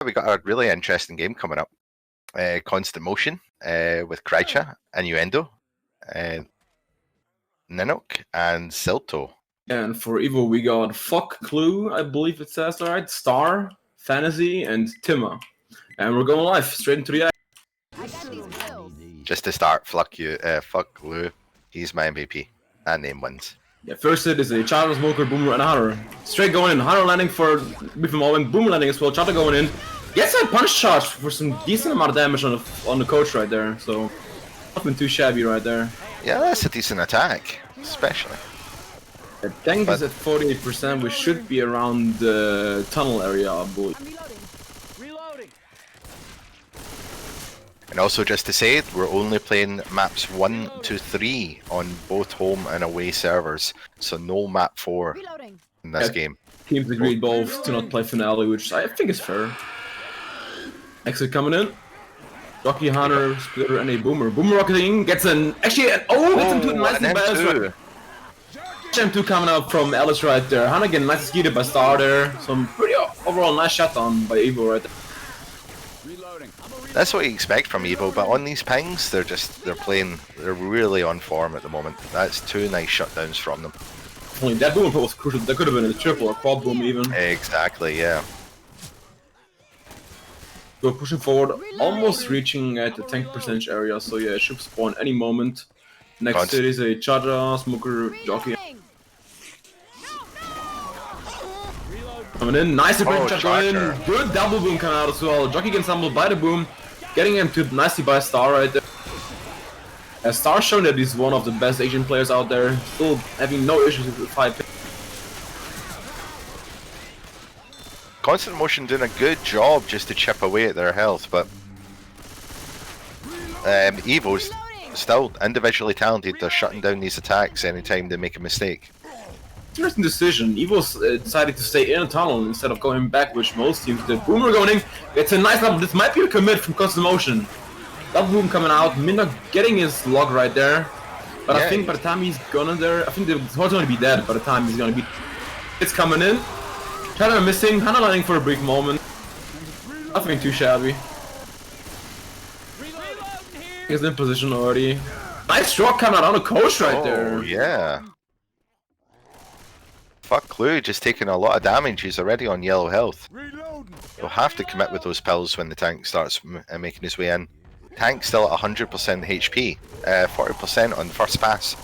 we got a really interesting game coming up. Constant Motion with Krycha, Innuendo, Ninook, and Silto. And for Evo, we got Fuck Clue, I believe it says, alright, Star, Fantasy, and Timma. And we're going live, straight into the action. Just to start, fuck Glue. He's my MVP. That name wins. Yeah, first hit is a Charter, Smoker, Boomer, and a Hunter. Straight going in. Hunter landing for with him all in. Boomer landing as well. Charter going in. Gets a punch charge for some decent amount of damage on the coach right there. So, nothing too shabby right there. Yeah, that's a decent attack, especially. The tank is at 48%. We should be around the tunnel area, I believe. Reloading. And also, just to say, we're only playing maps 1 to 3 on both home and away servers, so no map 4 in this game. Teams agreed both to not play finale, which I think is fair. Exit coming in. Rocky, Hunter, Splitter, and a Boomer. Boomer rocketing gets an gets into a nice balance. M2 coming up from Alice right there. Hunter getting nicely skeeted by Star there. Some pretty overall nice shot on by Evo right there. That's what you expect from Evo, but on these pings, they're really on form at the moment. That's 2 nice shutdowns from them. Only that boom was crucial. That could have been a triple or quad boom even. Exactly, yeah. We're pushing forward, almost reaching at the tank percentage area, so yeah, it should spawn any moment. Next hit is a Charger, Smoker, Jockey. Coming in, nice break going in. Good double boom coming out as well. Jockey gets stumbled by the boom, getting him to nicely by Star right there. Star showing that he's one of the best Asian players out there, still having no issues with the fight. Constant Motion doing a good job just to chip away at their health, but Evo's still individually talented. They're shutting down these attacks anytime they make a mistake. Interesting decision. Evo's decided to stay in a tunnel instead of going back, which most teams did. Boomer going in. It's a nice double. This might be a commit from Constant Motion. Double boom coming out. Minna getting his log right there. But yeah, I think by the time he's gone in there, I think the horse going to be dead by the time he's going to be. It's coming in. Shadow missing. Hannah landing for a brief moment. Nothing too shabby. He's in position already. Nice stroke coming out on the coach right there. Oh, yeah. Fuck Clue, just taking a lot of damage. He's already on yellow health. He'll have to commit with those pills when the tank starts making his way in. Tank's still at 100% HP, 40% on first pass.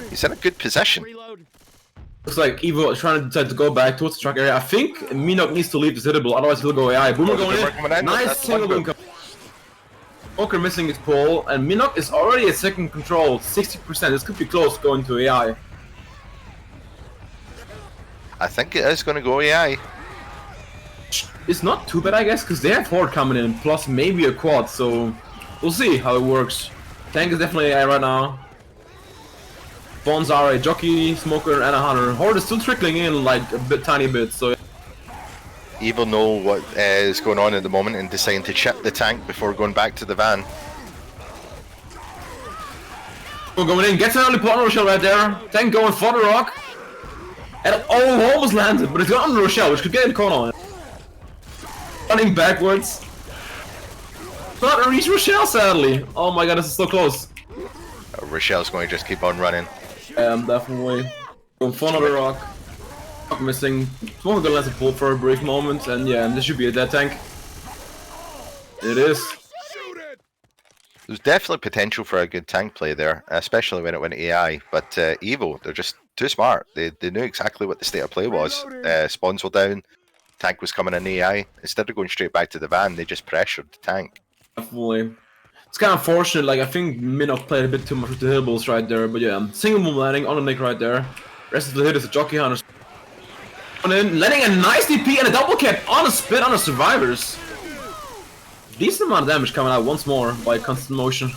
He's in a good position. Looks like Evo is trying to decide to go back towards the truck area. I think Minok needs to leave this hittable, otherwise he'll go AI. Boomer going in. Nice single boom. Smoker missing his pull, and Minok is already at second control, 60%. This could be close going to AI. I think it is going to go AI. It's not too bad, I guess, because they have Horde coming in, plus maybe a quad, so we'll see how it works. Tank is definitely AI right now. Bonds are a Jockey, Smoker, and a Hunter. Horde is still trickling in like a tiny bit, so... Evil know what is going on at the moment and deciding to chip the tank before going back to the van. We're going in, gets an early partner Rochelle right there. Tank going for the rock. And almost landed, but it's got under Rochelle, which could get in the corner. Running backwards. Not reach Rochelle, sadly. Oh my god, this is so close. Rochelle's going to just keep on running. Definitely. Going for another rock. Missing. Smoker gonna let it pull for a brief moment, and yeah, this should be a dead tank. It is. There's definitely potential for a good tank play there, especially when it went AI, but Evo, they're just too smart. They knew exactly what the state of play was. Spawns were down, tank was coming in AI. Instead of going straight back to the van, they just pressured the tank. Definitely. It's kind of fortunate, like I think Minok played a bit too much with the hillbills right there, but yeah, single boom landing on the Nick right there. Rest of the hit is a Jockey Hunter. And then landing a nice DP and a double cap on a spit on the survivors. Decent amount of damage coming out once more by Constant Motion.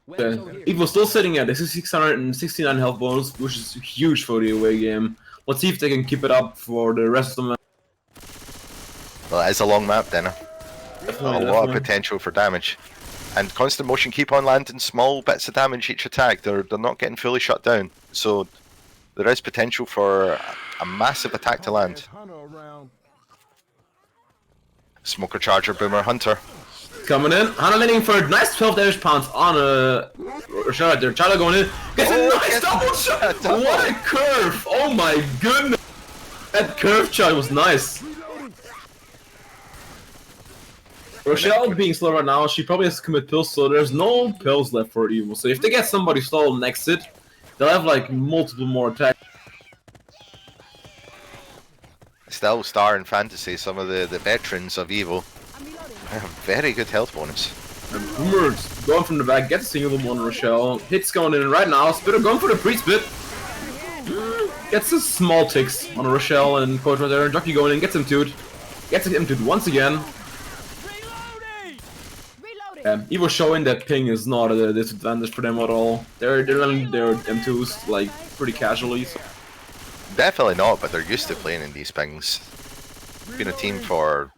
Evo's still sitting at a 669 health bonus, which is huge for the away game. Let's see if they can keep it up for the rest of the map. Well, it's a long map, Dena. A lot of potential for damage. And Constant Motion keep on landing small bits of damage each attack. They're not getting fully shut down. So There is potential for a massive attack to land. Smoker, Charger, Boomer, Hunter. Coming in. Hana landing for a nice 12 damage pounds on a shot there. Charger going in. Gets a nice double shot. What a curve. Oh my goodness. That curve shot was nice. Rochelle being slow right now, she probably has to commit pills, so there's no pills left for Evil. So if they get somebody stalled next hit, they'll have like multiple more attacks. Still, Star and Fantasy, some of the veterans of Evo, have very good health bonus. And Boomer's going from the back, gets a single one on Rochelle. Hits going in right now. Spitter going for the pre-spit. Gets a small ticks on Rochelle and Coach right there. Jockey going in, gets him toed. Gets him toed once again. Evo showing that ping is not a disadvantage for them at all. They're running their M2s like pretty casually. So. Definitely not, but they're used to playing in these pings. Been a team for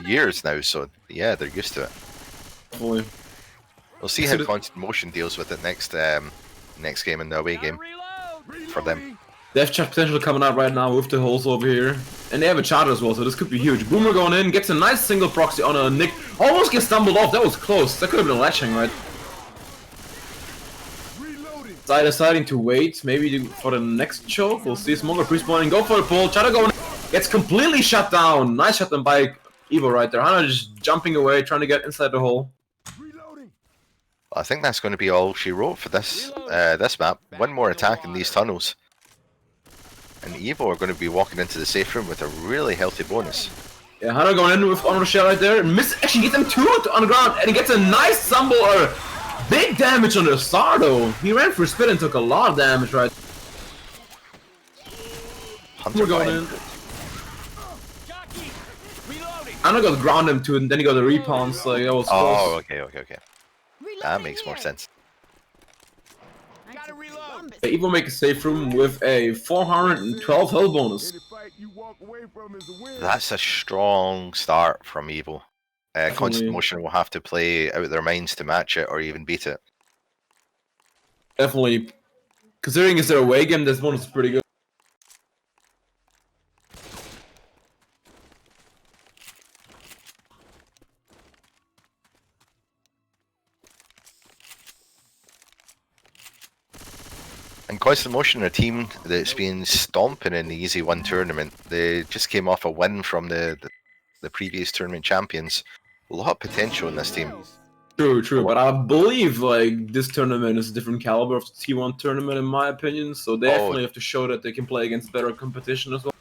years now, so yeah, they're used to it. Hopefully. We'll see how Constant Motion deals with it next game in the away game for them. They have potential coming out right now with the holes over here. And they have a charger as well, so this could be huge. Boomer going in, gets a nice single proxy on a Nick. Almost gets stumbled off, that was close. That could have been a latching, right? Side deciding to wait, maybe for the next choke. We'll see. Smoker pre-spawning, go for the pull. Charger going in, gets completely shut down. Nice shut down by Evo right there. Hana just jumping away, trying to get inside the hole. I think that's going to be all she wrote for this this map. One more attack in these tunnels. And Evo are going to be walking into the safe room with a really healthy bonus. Yeah, Hana going in with on Rochelle right there. Actually gets him two on the ground, and he gets a nice stumble or big damage on the Star though. He ran for a spin and took a lot of damage right. Hunter going in. Hana got ground him too, and then he got a respawn, so that was close. Oh, okay. That makes more sense. Evo make a safe room with a 412 health bonus. That's a strong start from Evo. Constant Motion will have to play out their minds to match it or even beat it. Definitely. Considering it's their away game, this bonus is pretty good. And Constant Motion are a team that's been stomping in the Easy One tournament. They just came off a win from the previous tournament champions. A lot of potential in this team. True, but I believe like this tournament is a different caliber of the T1 tournament in my opinion, so they definitely have to show that they can play against better competition as well.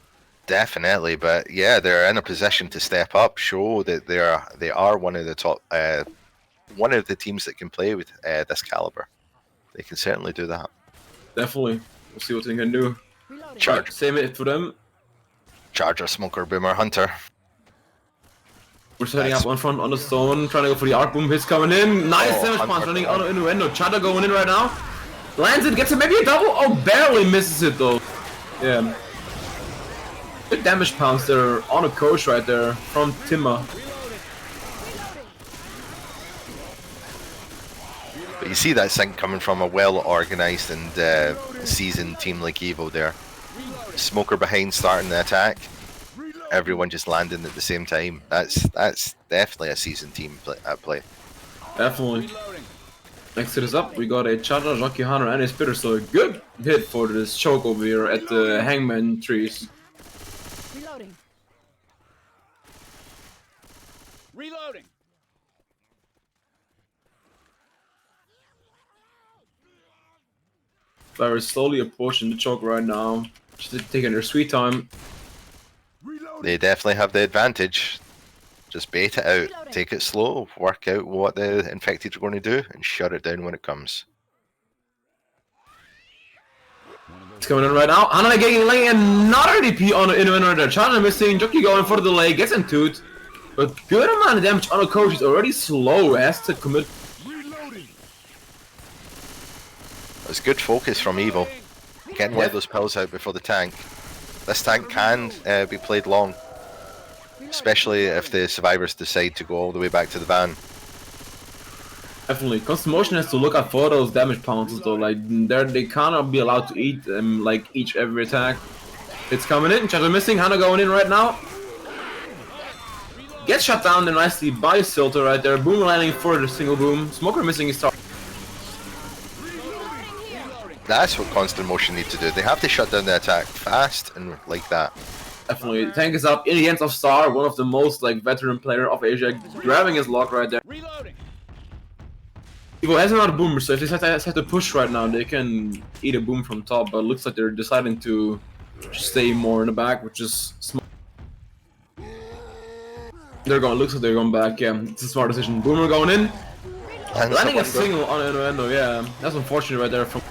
Definitely, but yeah, they're in a position to step up, show that they are one of the top, one of the teams that can play with this caliber. They can certainly do that. Definitely. We'll see what they can do. Charge. Same it for them. Charger, Smoker, Boomer, Hunter. We're setting up on front on the stone, trying to go for the arc boom hits coming in. Nice damage punch running on innuendo. Chata going in right now. Lands it, gets it, maybe a double. Oh, barely misses it though. Yeah. Good damage pounds there on a coach right there from Timma. But you see that sync coming from a well-organized and seasoned team like Evo there. Smoker behind starting the attack. Everyone just landing at the same time. That's definitely a seasoned team at play. Definitely. Next hit is up. We got a Chata, Jockey Hunter, and a Spitter. So a good hit for this choke over here at the Hangman trees. Reloading. They're slowly approaching the choke right now. Just taking their sweet time. They definitely have the advantage. Just bait it out, take it slow, work out what the infected are going to do, and shut it down when it comes. It's coming in right now. Hana getting another DP on the inner there. Chana missing. Jockey going for the delay, gets into it. But good amount of damage on a coach is already slow, has to commit. It's good focus from Evo. Getting one of those pills out before the tank. This tank can be played long. Especially if the survivors decide to go all the way back to the van. Definitely. Constant Motion has to look out for those damage pounces though. Like they cannot be allowed to eat like each every attack. It's coming in. Chatter missing. Hana going in right now. Gets shut down there nicely by Silter right there. Boom landing for the single boom. Smoker missing his target. That's what Constant Motion need to do. They have to shut down the attack fast and like that. Definitely. Tank is up in the hands of Star, one of the most like veteran player of Asia, grabbing his lock right there. Reloading. Evo has another boomer, so if they have to push right now, they can eat a boom from top, but it looks like they're deciding to stay more in the back, which is smart. Looks like they're going back, yeah. It's a smart decision. Boomer going in. And Landing a single on Innuendo, yeah. That's unfortunate right there from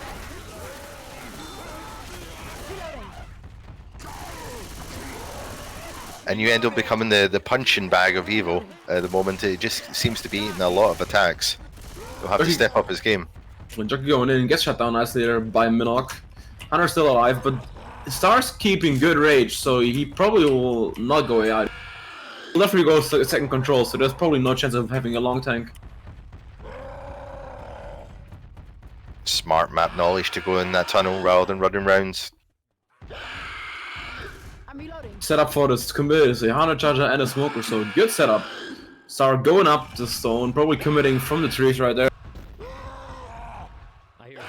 and you end up becoming the punching bag of Evo at the moment. It just seems to be eating a lot of attacks. He'll have to step up his game. when Jockey going in, gets shut down nicely there by Minok. Hunter's still alive, but Star's keeping good rage, so he probably will not go AI. He'll definitely go second control, so there's probably no chance of having a long tank. Smart map knowledge to go in that tunnel rather than running rounds. I'm reloading. Setup for this commit is a Hunter Charger and a Smoker, so good setup. Star going up the stone, probably committing from the trees right there. I hear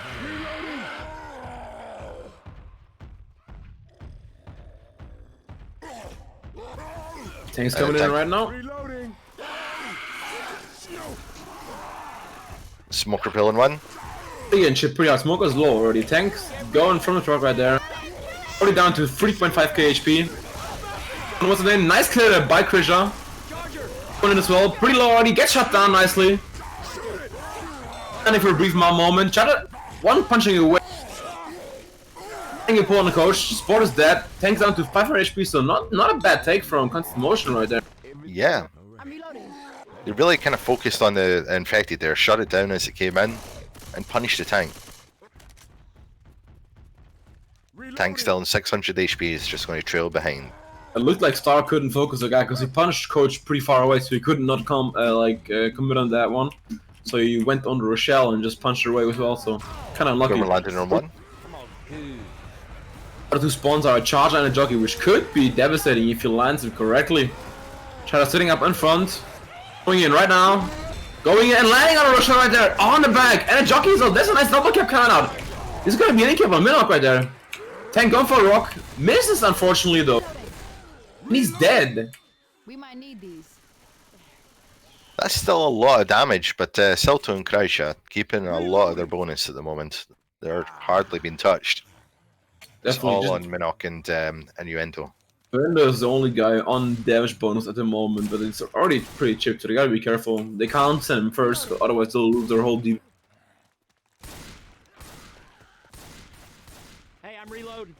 Tank's coming in tank. right now. reloading. Smoker pulling one. Again, chip pretty out. Smoker's low already. Tank's going from the truck right there. Already down to 3.5k HP. And what's the name? Nice clear there by Krisha. Going in as well. Pretty low already. Gets shot down nicely. And for a brief moment. Chatter one punching away. Pull on the coach. Sport is dead. Tank's down to 500 HP, so not a bad take from Constant Motion right there. Yeah. I'm reloading. They really kind of focused on the infected there, shut it down as it came in, and punished the tank. Tank still in 600 HP is just going to trail behind. It looked like Star couldn't focus the guy because he punished Coach pretty far away, so he could not commit on that one. So he went under Rochelle and just punched her away as well. So kind of unlucky. Boomer landed on one. The two spawns are a Charger and a Jockey, which could be devastating if he lands it correctly. Charger sitting up in front, going in right now, going in and landing on a Rochelle right there on the back, and a Jockey as well. That's a nice double cap coming out. This is gonna be an in-cap on Minok right there. Tank going for a rock, misses unfortunately though. And he's dead. We might need these. That's still a lot of damage, but Silto and Kreisha keeping a lot of their bonus at the moment. They're hardly being touched. It's Definitely all on Minok and Innuendo. Brenda is the only guy on damage bonus at the moment, but it's already pretty chipped, so they gotta be careful. They can't send him first, otherwise they'll lose their whole deep. Hey, I'm reloading.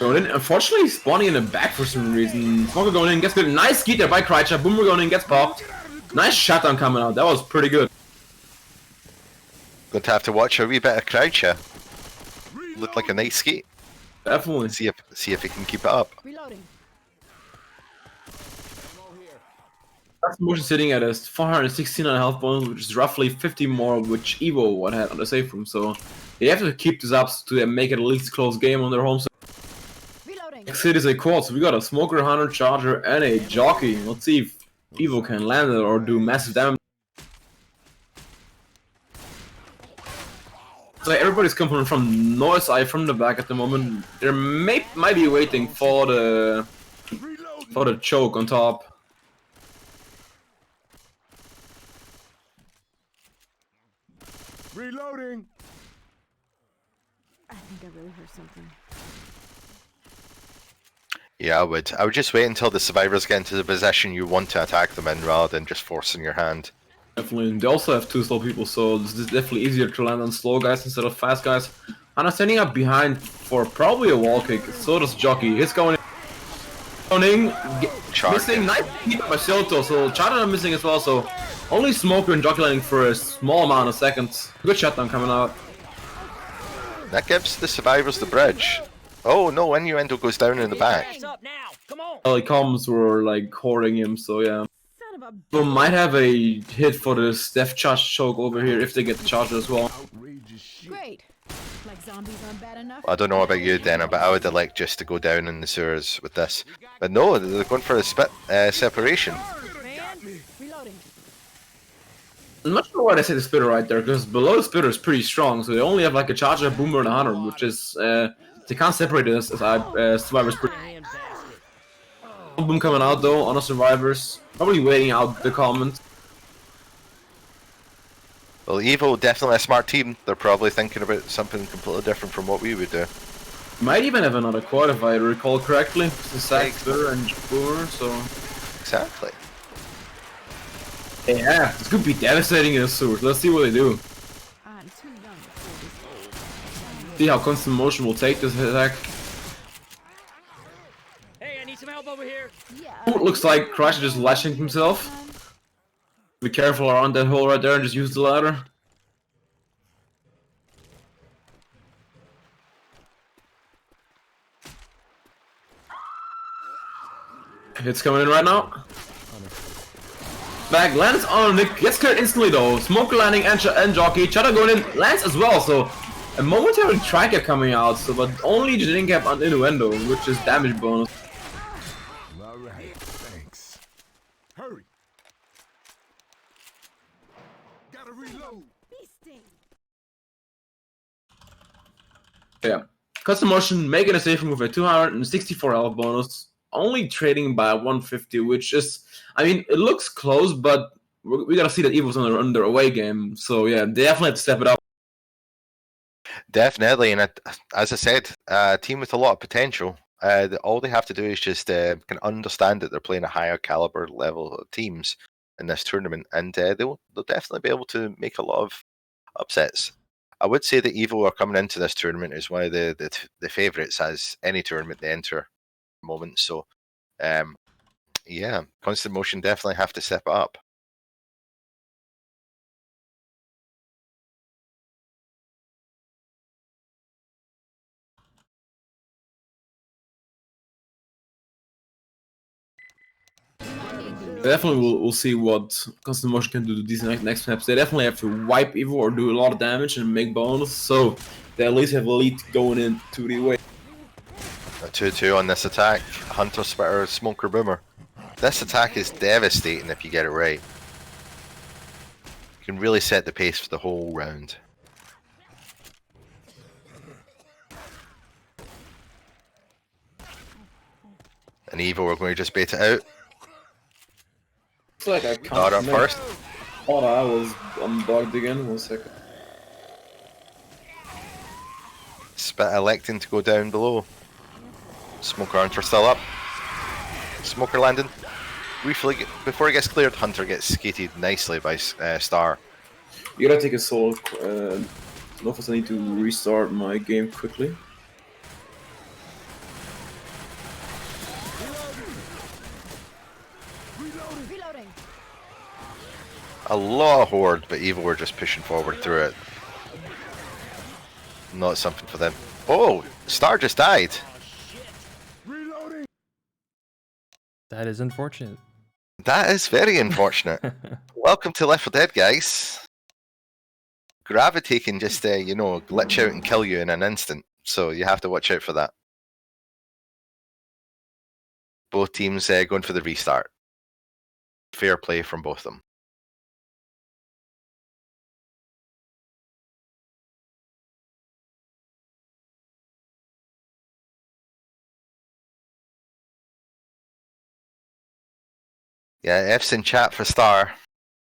Going in, unfortunately spawning in the back for some reason. Smoker going in, gets good. Nice skeet there by Kreischer. Boomer going in, gets popped. Nice shotdown coming out, that was pretty good. Going to have to watch a wee bit of Kreischer. Looked like a nice skate. Definitely. See if he can keep it up. Reloading. That's motion sitting at a 416 on health bonus, which is roughly 50 more, which Evo would have on the save room. So they have to keep this up to make it at least a close game on their home side. Reloading. Next hit is a quad, so we got a Smoker, Hunter, Charger, and a Jockey. Let's see if Evo can land it or do massive damage. So everybody's coming from north side from the back at the moment. They might be waiting for the choke on top. Reloading. I think I really heard something. Yeah, I would. I would just wait until the survivors get into the position you want to attack them in, rather than just forcing your hand. Definitely. They also have two slow people, so this is definitely easier to land on slow guys instead of fast guys. And I'm standing up behind for probably a wall kick. So does Jockey. He's going in. Missing. Nice hit by Silto, so Charger missing as well, so only Smoker and Jockey landing for a small amount of seconds. Good shutdown coming out. That gives the survivors the bridge. Oh no, Innuendo goes down in the back. Up now. Come on. Well, he comes were like hoarding him, so yeah. of a Evo might have a hit for this death charge choke over here if they get the charger as well. great. Like zombies aren't bad enough. I don't know about you, Dena, but I would have liked just to go down in the sewers with this. But no, they're going for a separation. Man, reloading. I'm not sure why they say the spitter right there, because below the spitter is pretty strong, so they only have like a charger, a boomer, and a hunter, which is they can't separate this as survivors. Boom coming out though on the survivors, probably waiting out the comment. Well, Evo, definitely a smart team. They're probably thinking about something completely different from what we would do. Might even have another quad if I recall correctly. The sack, spitter, and boomer. So Exactly. yeah, this could be devastating in the sewers. Let's see what they do. I'm too young for this. See how constant motion will take this attack. Hey, I need some help over here. Yeah. It looks like Crash is just lashing himself. Be careful around that hole right there and just use the ladder. Hits coming in right now. Back lands on Nick, gets cleared instantly though. Smoker landing and jockey. Chatter going in, lands as well, so a momentary tracker coming out, so but only the didn't cap on innuendo, which is damage bonus. Alright, thanks. Hurry! Gotta reload! Yeah. Custom motion making a saving with a 264 health bonus, only trading by 150, which is, I mean, it looks close, but we gotta see that Evil's on their away game, so yeah, they definitely have to step it up. Definitely, and as I said, a team with a lot of potential. All they have to do is just can understand that they're playing a higher caliber level of teams in this tournament, and they'll definitely be able to make a lot of upsets. I would say that Evo are coming into this tournament as one of the favourites as any tournament they enter at the moment. So, yeah, Constant Motion definitely have to step it up. Definitely we'll see what Constant Motion can do to these next maps. They definitely have to wipe Evo or do a lot of damage and make bonus, so they at least have a lead going into the way. A 2-2 on this attack. Hunter, Spitter, Smoker, Boomer. This attack is devastating if you get it right. You can really set the pace for the whole round. And Evo are going to just bait it out. Looks like I Start can't up first. Oh, I was unbugged again. 1 second. Spit electing to go down below. Smoker Hunter still up. Smoker landing. Briefly, before he gets cleared, Hunter gets skated nicely by Star. You gotta take a solo. Nofoez, I need to restart my game quickly. Reloading. A lot of horde, but Evo were just pushing forward through it. Not something for them. Oh, Star just died. Reloading! That is unfortunate. That is very unfortunate. Welcome to Left 4 Dead, guys. Gravity can just, you know, glitch out and kill you in an instant, so you have to watch out for that. Both teams going for the restart. Fair play from both of them. Yeah, F's in chat for Star.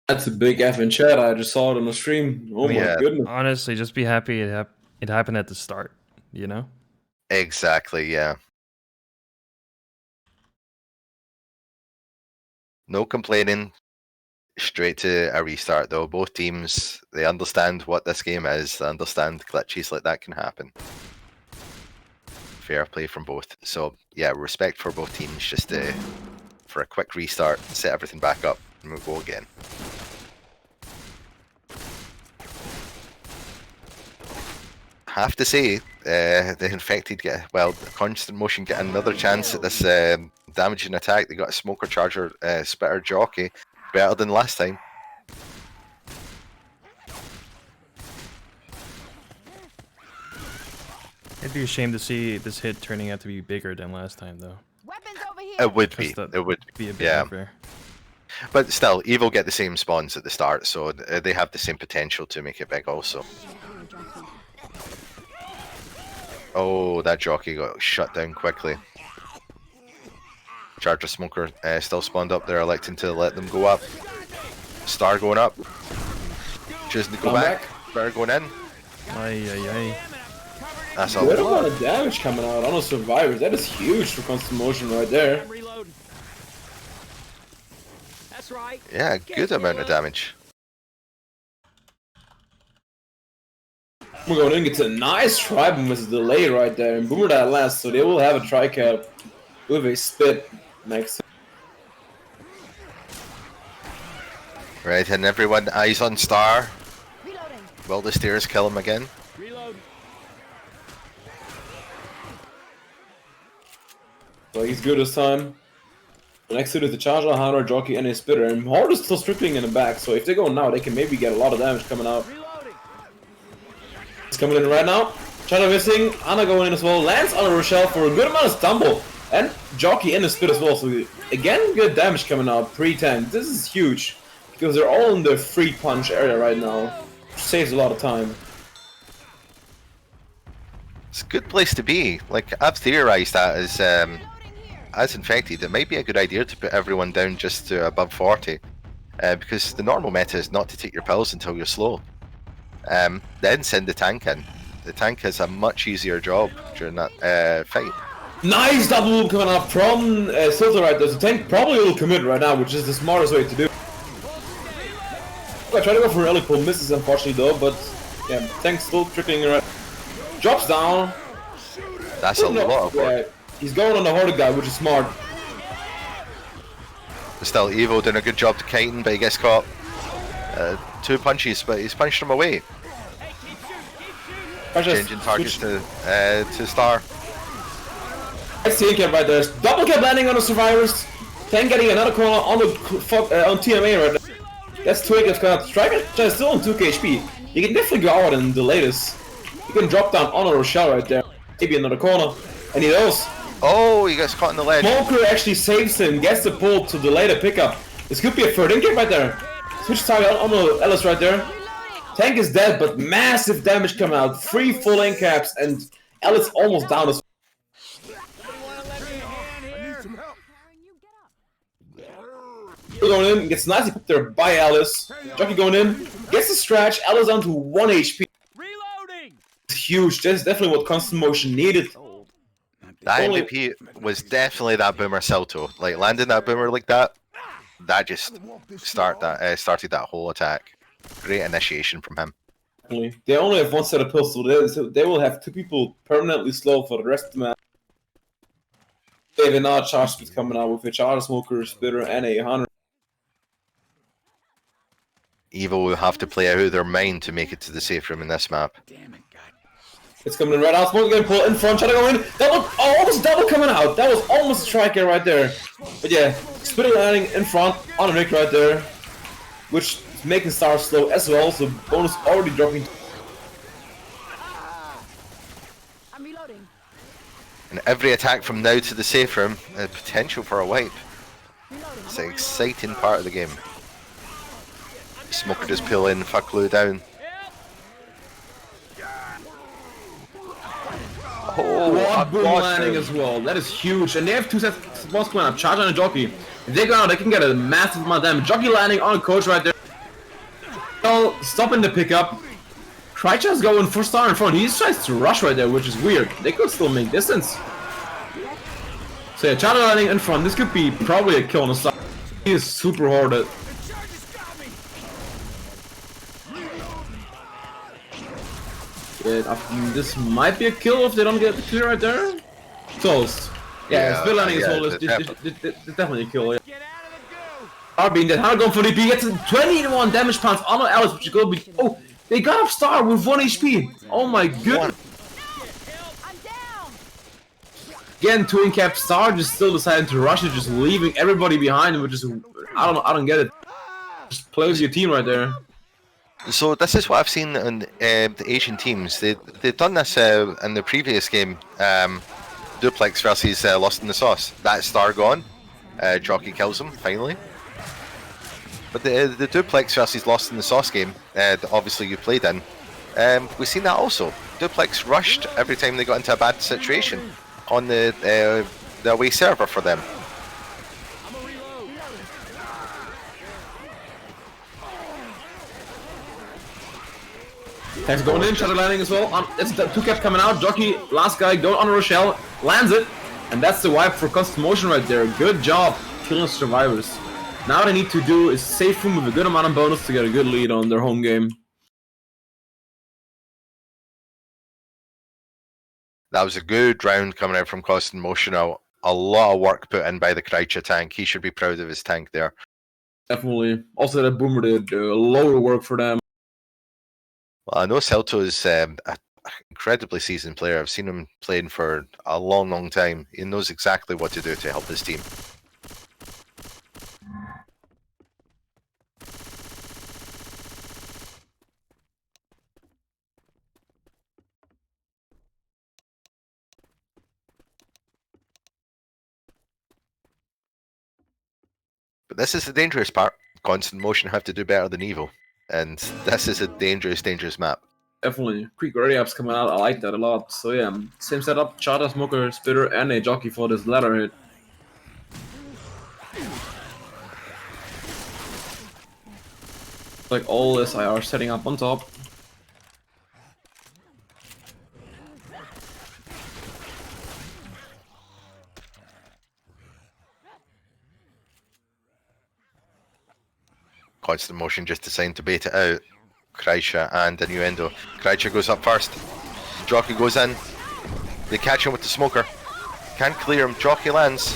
That's a big F in chat. I just saw it on the stream. Oh Yeah. my goodness. Honestly, just be happy it happened at the start, you know? Exactly, yeah. No complaining. Straight to a restart, though. Both teams, they understand what this game is. They understand glitches like that can happen. Fair play from both. So, yeah, respect for both teams. Just for a quick restart, set everything back up, and we'll go again. Have to say, the infected the Constant Motion get another chance at this damaging attack. They got a Smoker Charger, Spitter Jockey. Better than last time. It'd be a shame to see this hit turning out to be bigger than last time, though. Weapons over here. It would be. Just that It would be a bit yeah. unfair. But still, Evil get the same spawns at the start, so they have the same potential to make it big also. Oh, that jockey got shut down quickly. Charger Smoker still spawned up there, electing to let them go up. Star going up. Choosing to go back. Bear going in. Ay, ay, ay. That's a What lot. amount of damage coming out on the survivors? That is huge for constant motion right there. I'm reloading. That's right. Yeah, good amount of damage. We're going in, gets a nice try boom with a delay right there, and Boomer that last, so they will have a try cap with a spit next. Right, and everyone eyes on Star. Reloading. Will the stairs kill him again? Reload. So he's good this time. The next suit is the Charger, Hunter, Jockey, and a Spitter, and Horde is still stripping in the back, so if they go now, they can maybe get a lot of damage coming out. Reloading. It's coming in right now. Charger missing, Anna going in as well, lands on a Rochelle for a good amount of stumble, and Jockey in the Spit as well, so again, good damage coming out pre-tank. This is huge, because they're all in the free punch area right now, which saves a lot of time. It's a good place to be. Like, I've theorized that as infected, it might be a good idea to put everyone down just to above 40. Because the normal meta is not to take your pills until you're slow. Then send the tank in. The tank has a much easier job during that fight. Nice double move coming up from Silter right there. The tank probably will commit right now, which is the smartest way to do. I try to go for early pull, misses unfortunately though, but yeah, tank's still trickling right. Drops down. That's a lot of work. Yeah, he's going on the Horde guy, which is smart. Still, Evo doing a good job to kiting, but he gets caught. 2 punches, but he's punched him away. Changing targets to Star. Nice tank cap right there. Double cap landing on the survivors. Tank getting another corner on the on TMA right there. That's 2 caps coming out. Striker is still on 2k HP. You can definitely go out and delay this. You can drop down on a Rochelle right there. Maybe another corner. And he knows. Oh, he gets caught in the ledge. Smoker actually saves him, gets the pull to delay the pickup. This could be a third in right there. Switch target on the Ellis right there. Tank is dead, but massive damage coming out. 3 full in caps, and Ellis almost down as going in, gets nicely put there by Ellis. Jockey going in, gets the stretch, Ellis down to 1 HP. Reloading. It's huge, that's definitely what constant motion needed. That Only- MVP was definitely that boomer salto. Like, landing that boomer like that, that just started that whole attack. Great initiation from him. They only have 1 set of pills, so they will have 2 people permanently slow for the rest of the match. They have another charge speed coming out with a Charger Smoker, Spitter, and a Hunter. Evo will have to play out their mind to make it to the safe room in this map. It's coming in right out. Smoke getting pulled in front, trying to go in. That was almost double coming out. That was almost a striker right there. But yeah, Spitter landing in front on a Nick right there, which is making Star slow as well. So bonus already dropping. I'm reloading. And every attack from now to the safe room has potential for a wipe. Reloading. It's an exciting part of the game. Smoker just pull in, fuck Lou down. Oh, What boom blocked landing him. as well. That is huge. And they have 2 sets of spots going up. Charger and a Jockey. If they go out, they can get a massive amount of damage. Jockey landing on a coach right there. Stopping the pickup. Krycha's going for Star in front. He tries to rush right there, which is weird. They could still make distance. So yeah, Charger landing in front. This could be probably a kill on the side. He is super hoarded. This might be a kill if they don't get the clear right there. Close. Yeah, Spill landing is all. It's definitely a kill. Yeah. Get out of the goo. Star being dead. Hunter going for DP. Gets 21 damage pounds on Alice, which is going to be. Oh, they got up Star with 1 HP. Oh my goodness. I'm down. Again, 2 in cap. Star just still decided to rush it, just leaving everybody behind, which is I don't get it. Just play with your team right there. So this is what I've seen in the Asian teams. They've done this in the previous game, Duplex versus Lost in the Sauce. That star gone. Jockey kills him finally. But the Duplex versus Lost in the Sauce game, that obviously you played in, we've seen that also. Duplex rushed every time they got into a bad situation on the away server for them. Thanks going in, Shadow landing as well. It's the 2 cap coming out. Jockey, last guy, going on Rochelle, lands it. And that's the wipe for custom motion right there. Good job killing survivors. Now what they need to do is save room with a good amount of bonus to get a good lead on their home game. That was a good round coming out from custom motion. A lot of work put in by the Krycha tank. He should be proud of his tank there. Definitely. Also, that Boomer did a load of work for them. Well, I know Celto is an incredibly seasoned player. I've seen him playing for a long, long time. He knows exactly what to do to help his team. But this is the dangerous part. Constant motion have to do better than evil. And this is a dangerous, dangerous map. Definitely. Quick ready ups coming out. I like that a lot. So yeah, same setup. Charter, Smoker, Spitter, and a Jockey for this ladder hit. Like all SIR setting up on top. Constant motion just deciding to bait it out. Krycha and Innuendo. Krycha goes up first. Jockey goes in. They catch him with the smoker. Can't clear him. Jockey lands.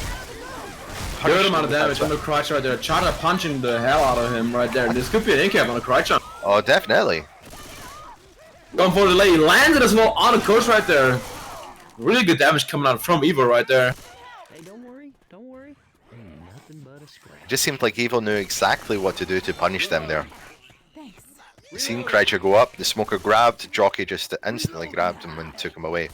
Good amount of damage on the Krycha right there. Charter punching the hell out of him right there. This could be an incap on the Krycha. Oh, definitely. Going for the delay. Lands it as well on the coast right there. Really good damage coming out from Evo right there. Hey, don't worry, don't worry. Ain't nothing but a scratch. Just seemed like Evil knew exactly what to do to punish them there. Thanks. You seen Krycha go up, the smoker grabbed, Jockey just instantly grabbed him and took him away.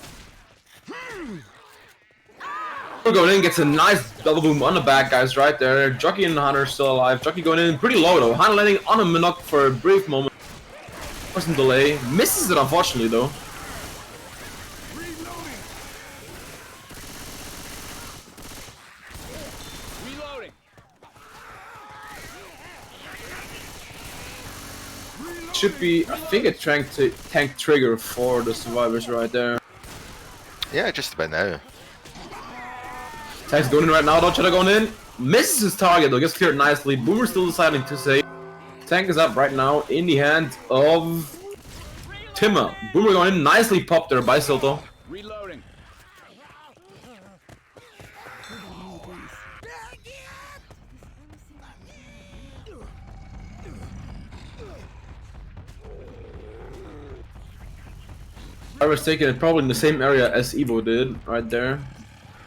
We're going in, gets a nice double boom on the back guys right there. Jockey and Hunter still alive. Jockey going in pretty low though. Hunter landing on a Minoc for a brief moment. For some delay. Misses it unfortunately though. Reloading. Should be, I think, a tank trigger for the survivors right there. Yeah, just about now. Tank's going in right now though, Cheddar going in. Misses his target though, gets cleared nicely. Boomer still deciding to save. Tank is up right now in the hand of Timmer. Boomer going in, nicely popped there by Silto. Reloading. I was taking it probably in the same area as Evo did, right there.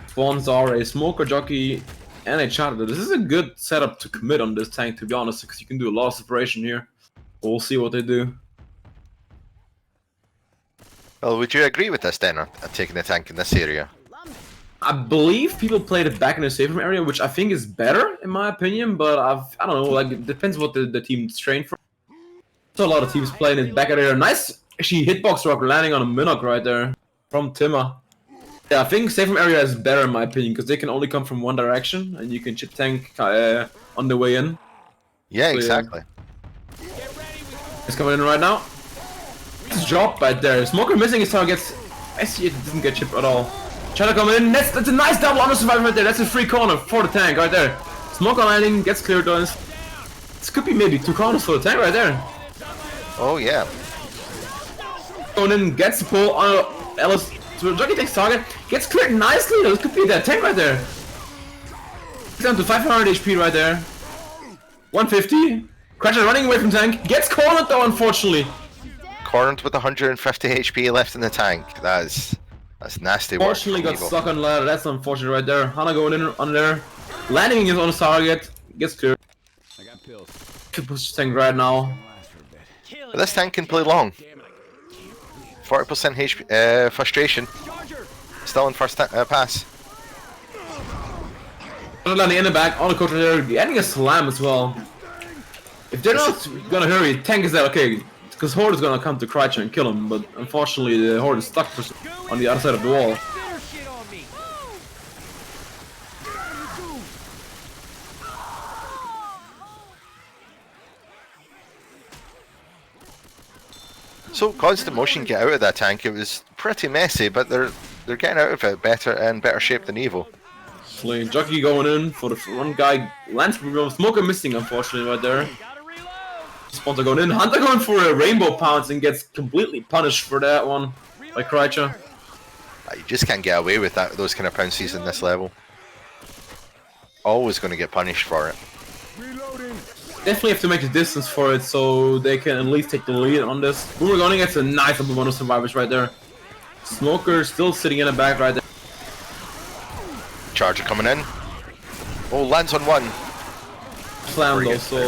Spawns are a Smoker, Jockey, and a Charter. This is a good setup to commit on this tank, to be honest, because you can do a lot of separation here. We'll see what they do. Well, would you agree with this, Dena, taking the tank in this area? I believe people played it back in the safe room area, which I think is better, in my opinion, but I don't know, like, it depends what the team's trained for. So a lot of teams playing it back area. Nice, actually, hitbox rock landing on a Minoc right there from Timmer. Yeah, I think safe room area is better in my opinion, because they can only come from one direction, and you can chip tank on the way in. Yeah, So, exactly. It's coming in right now. It's dropped right there. Smoker missing his targets. I see it didn't get chipped at all. Trying to come in. That's a nice double on the survivor right there. That's a free corner for the tank right there. Smoker landing, gets cleared on. This could be maybe 2 corners for the tank right there. Oh, yeah. Going in, gets the pull on Ellis. So Jockey takes target, gets cleared nicely. This could be that tank right there. It's down to 500 HP right there. 150. Crasher running away from tank. Gets cornered though, unfortunately. Cornered with 150 HP left in the tank. That's nasty work. Unfortunately got Evil. stuck on ladder. That's unfortunate right there. Hana going in on there. Landing is on his target. Gets cleared. I got pills. Could push tank right now. But this tank can play long. 40% HP, frustration. Still in first pass. Landing in the back on the coach there, getting a slam as well. If they're not gonna hurry, tank is there, okay. Because Horde is gonna come to Kreitzer and kill him, but unfortunately the Horde is stuck on the other side of the wall. So constant motion get out of that tank. It was pretty messy, but they're getting out of it better and better shape than Evo. Jockey going in for the one guy. Lance Smoker missing, unfortunately, right there. Sponsor going in. Hunter going for a rainbow pounce and gets completely punished for that one by Kreitzer. You just can't get away with that. Those kind of pounces in this level. Always going to get punished for it. Definitely have to make the distance for it so they can at least take the lead on this. Boomer going gets a nice double bonus survivors right there. Smoker still sitting in the back right there. Charger coming in. Oh, lands on one. Slammed also,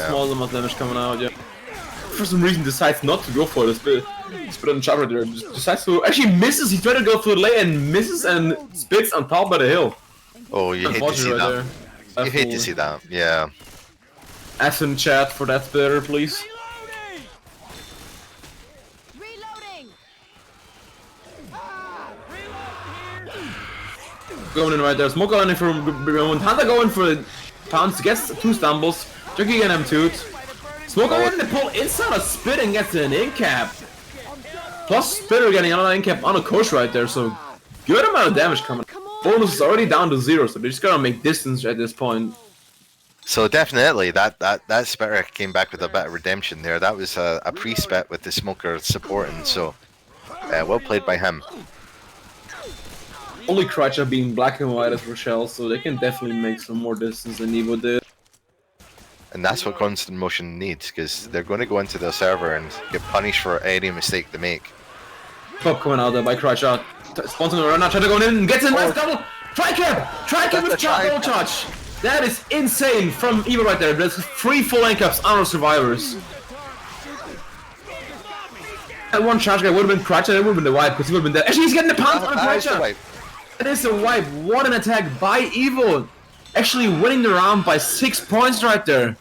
small amount of damage coming out, yeah. For some reason decides not to go for this spit on the chopper there. Just decides to actually misses. He tried to go for the lane and misses and spits on top of the hill. Oh, you hate to see that. You hate to see that, yeah. Ask in chat for that spitter, please. Reloading. Going in right there. Smoke going in for Hunter going for pounce, gets 2 stumbles. Jockey getting M2'd. Smoke going in to pull inside a spit and gets an in-cap. Plus Spitter getting another in-cap on a coach right there, so good amount of damage coming. Bonus is already down to 0, so they just gotta make distance at this point. So definitely, that Spitter came back with a bit of redemption there. That was a pre-spit with the Smoker supporting, so well played by him. Only Kreitzer being black and white as Rochelle, so they can definitely make some more distance than Evo did. And that's what constant motion needs, because they're going to go into their server and get punished for any mistake they make. Pop coming out there by Kreitzer. Sponsoring the run out, trying to go in and gets in, nice double! Tri-cap with double charge! That is insane from Evo right there. There's 3 full end-caps on our survivors. That one charge guy would have been Kreitzer, that would have been the wipe, because he would have been dead. Actually, he's getting the pounce on Kreitzer! That is a wipe. What an attack by Evo! Actually winning the round by 6 points right there.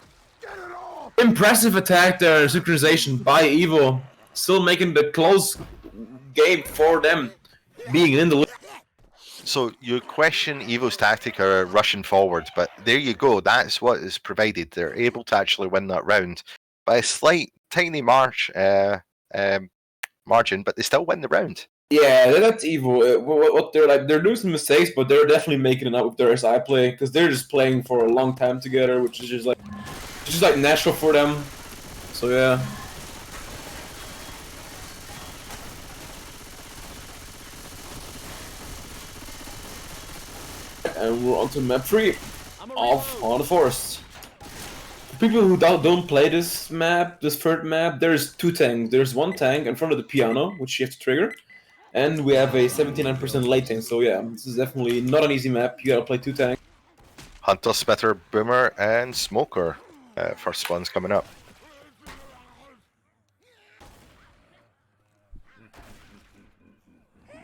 Impressive attack there, synchronization by Evo. Still making the close game for them, being in the lead. So you question Evo's tactic or rushing forward, but there you go. That's what is provided. They're able to actually win that round by a slight, tiny margin, but they still win the round. Yeah, that's Evo. What they're like, they're doing some mistakes, but they're definitely making it up with their SI play because they're just playing for a long time together, which is just like natural for them. So yeah. And we're on to map 3 of On the Forest. For people who don't play this map, this third map, there's 2 tanks. There's 1 tank in front of the piano, which you have to trigger. And we have a 79% late tank, so yeah, this is definitely not an easy map. You gotta play 2 tanks. Hunter, Spitter, Boomer, and Smoker. First spawns coming up.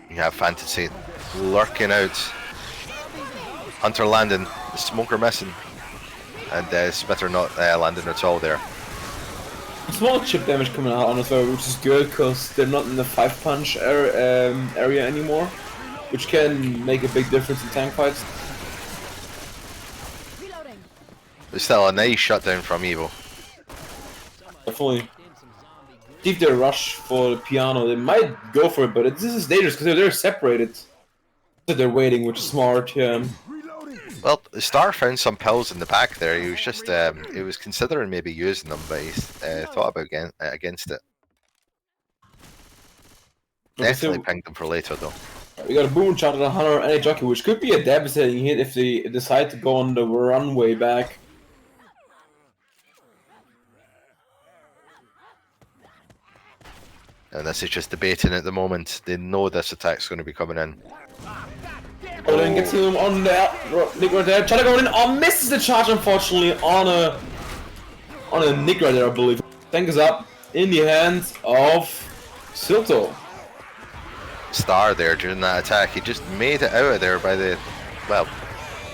You have Fantasy lurking out. Hunter landing, Smoker missing, and Spitter not landing at all there. Small chip damage coming out on us, which is good because they're not in the 5-punch area anymore, which can make a big difference in tank fights. There's still a nice shutdown from Evo. Definitely. If they rush for the piano, they might go for it, but this is dangerous because they're separated. So they're waiting, which is smart, yeah. Well, Star found some pills in the back there. He was just, he was considering maybe using them, but he thought about against it. Definitely pinged them for later, though. We got a boom shot at a Hunter and a Jockey, which could be a devastating hit if they decide to go on the runway back. And this is just debating at the moment. They know this attack's going to be coming in. Oh, then gets him on there. Nick right there. Trying to go in. Oh, misses the charge, unfortunately, on on a Nick right there, I believe. Tank is up in the hands of Silto. Star there during that attack. He just made it out of there by the, well,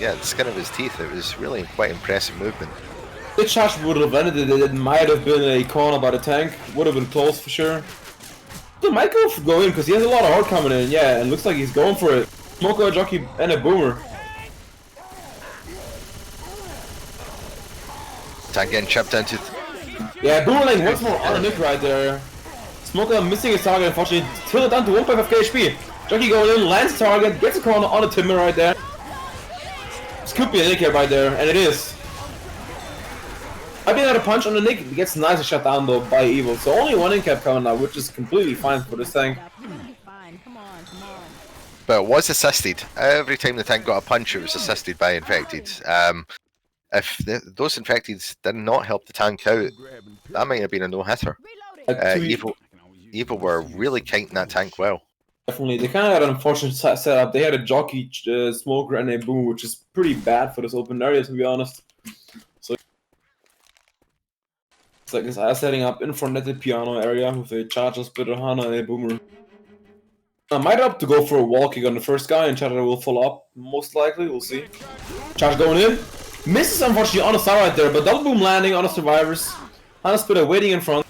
yeah, the skin of his teeth. It was really quite impressive movement. The charge would have ended it. It might have been a corner by the tank. Would have been close for sure. He might go in because he has a lot of heart coming in. Yeah, and looks like he's going for it. Smoker, a jockey, and a boomer. Tank getting chipped into. Yeah, boomerang once more on a Nick right there. Smoker missing his target, unfortunately. Tilted down to 1.5 HP. Jockey going in, lands target, gets a corner on a Timber right there. This could be a Nick here right there, and it is. Might be another punch on the Nick. Gets nicely shut down though by Evil. So only one in cap coming now, which is completely fine for this tank. Fine. Come on. But it was assisted. Every time the tank got a punch, it was assisted by infected. If those infected did not help the tank out, that might have been a no-hitter. Evil were really kiting that tank well. Definitely, they kind of had an unfortunate setup. They had a jockey, smoker, and a boom, which is pretty bad for this open area, to be honest. So it's like this ass setting up in front of the piano area with a charger, splitter, Hana, and a boomer. I might opt to go for a wall kick on the first guy, and Charger will follow up, most likely. We'll see. Charge going in. Misses, unfortunately, on the star right there, but double boom landing on the survivors. Hana splitter waiting in front.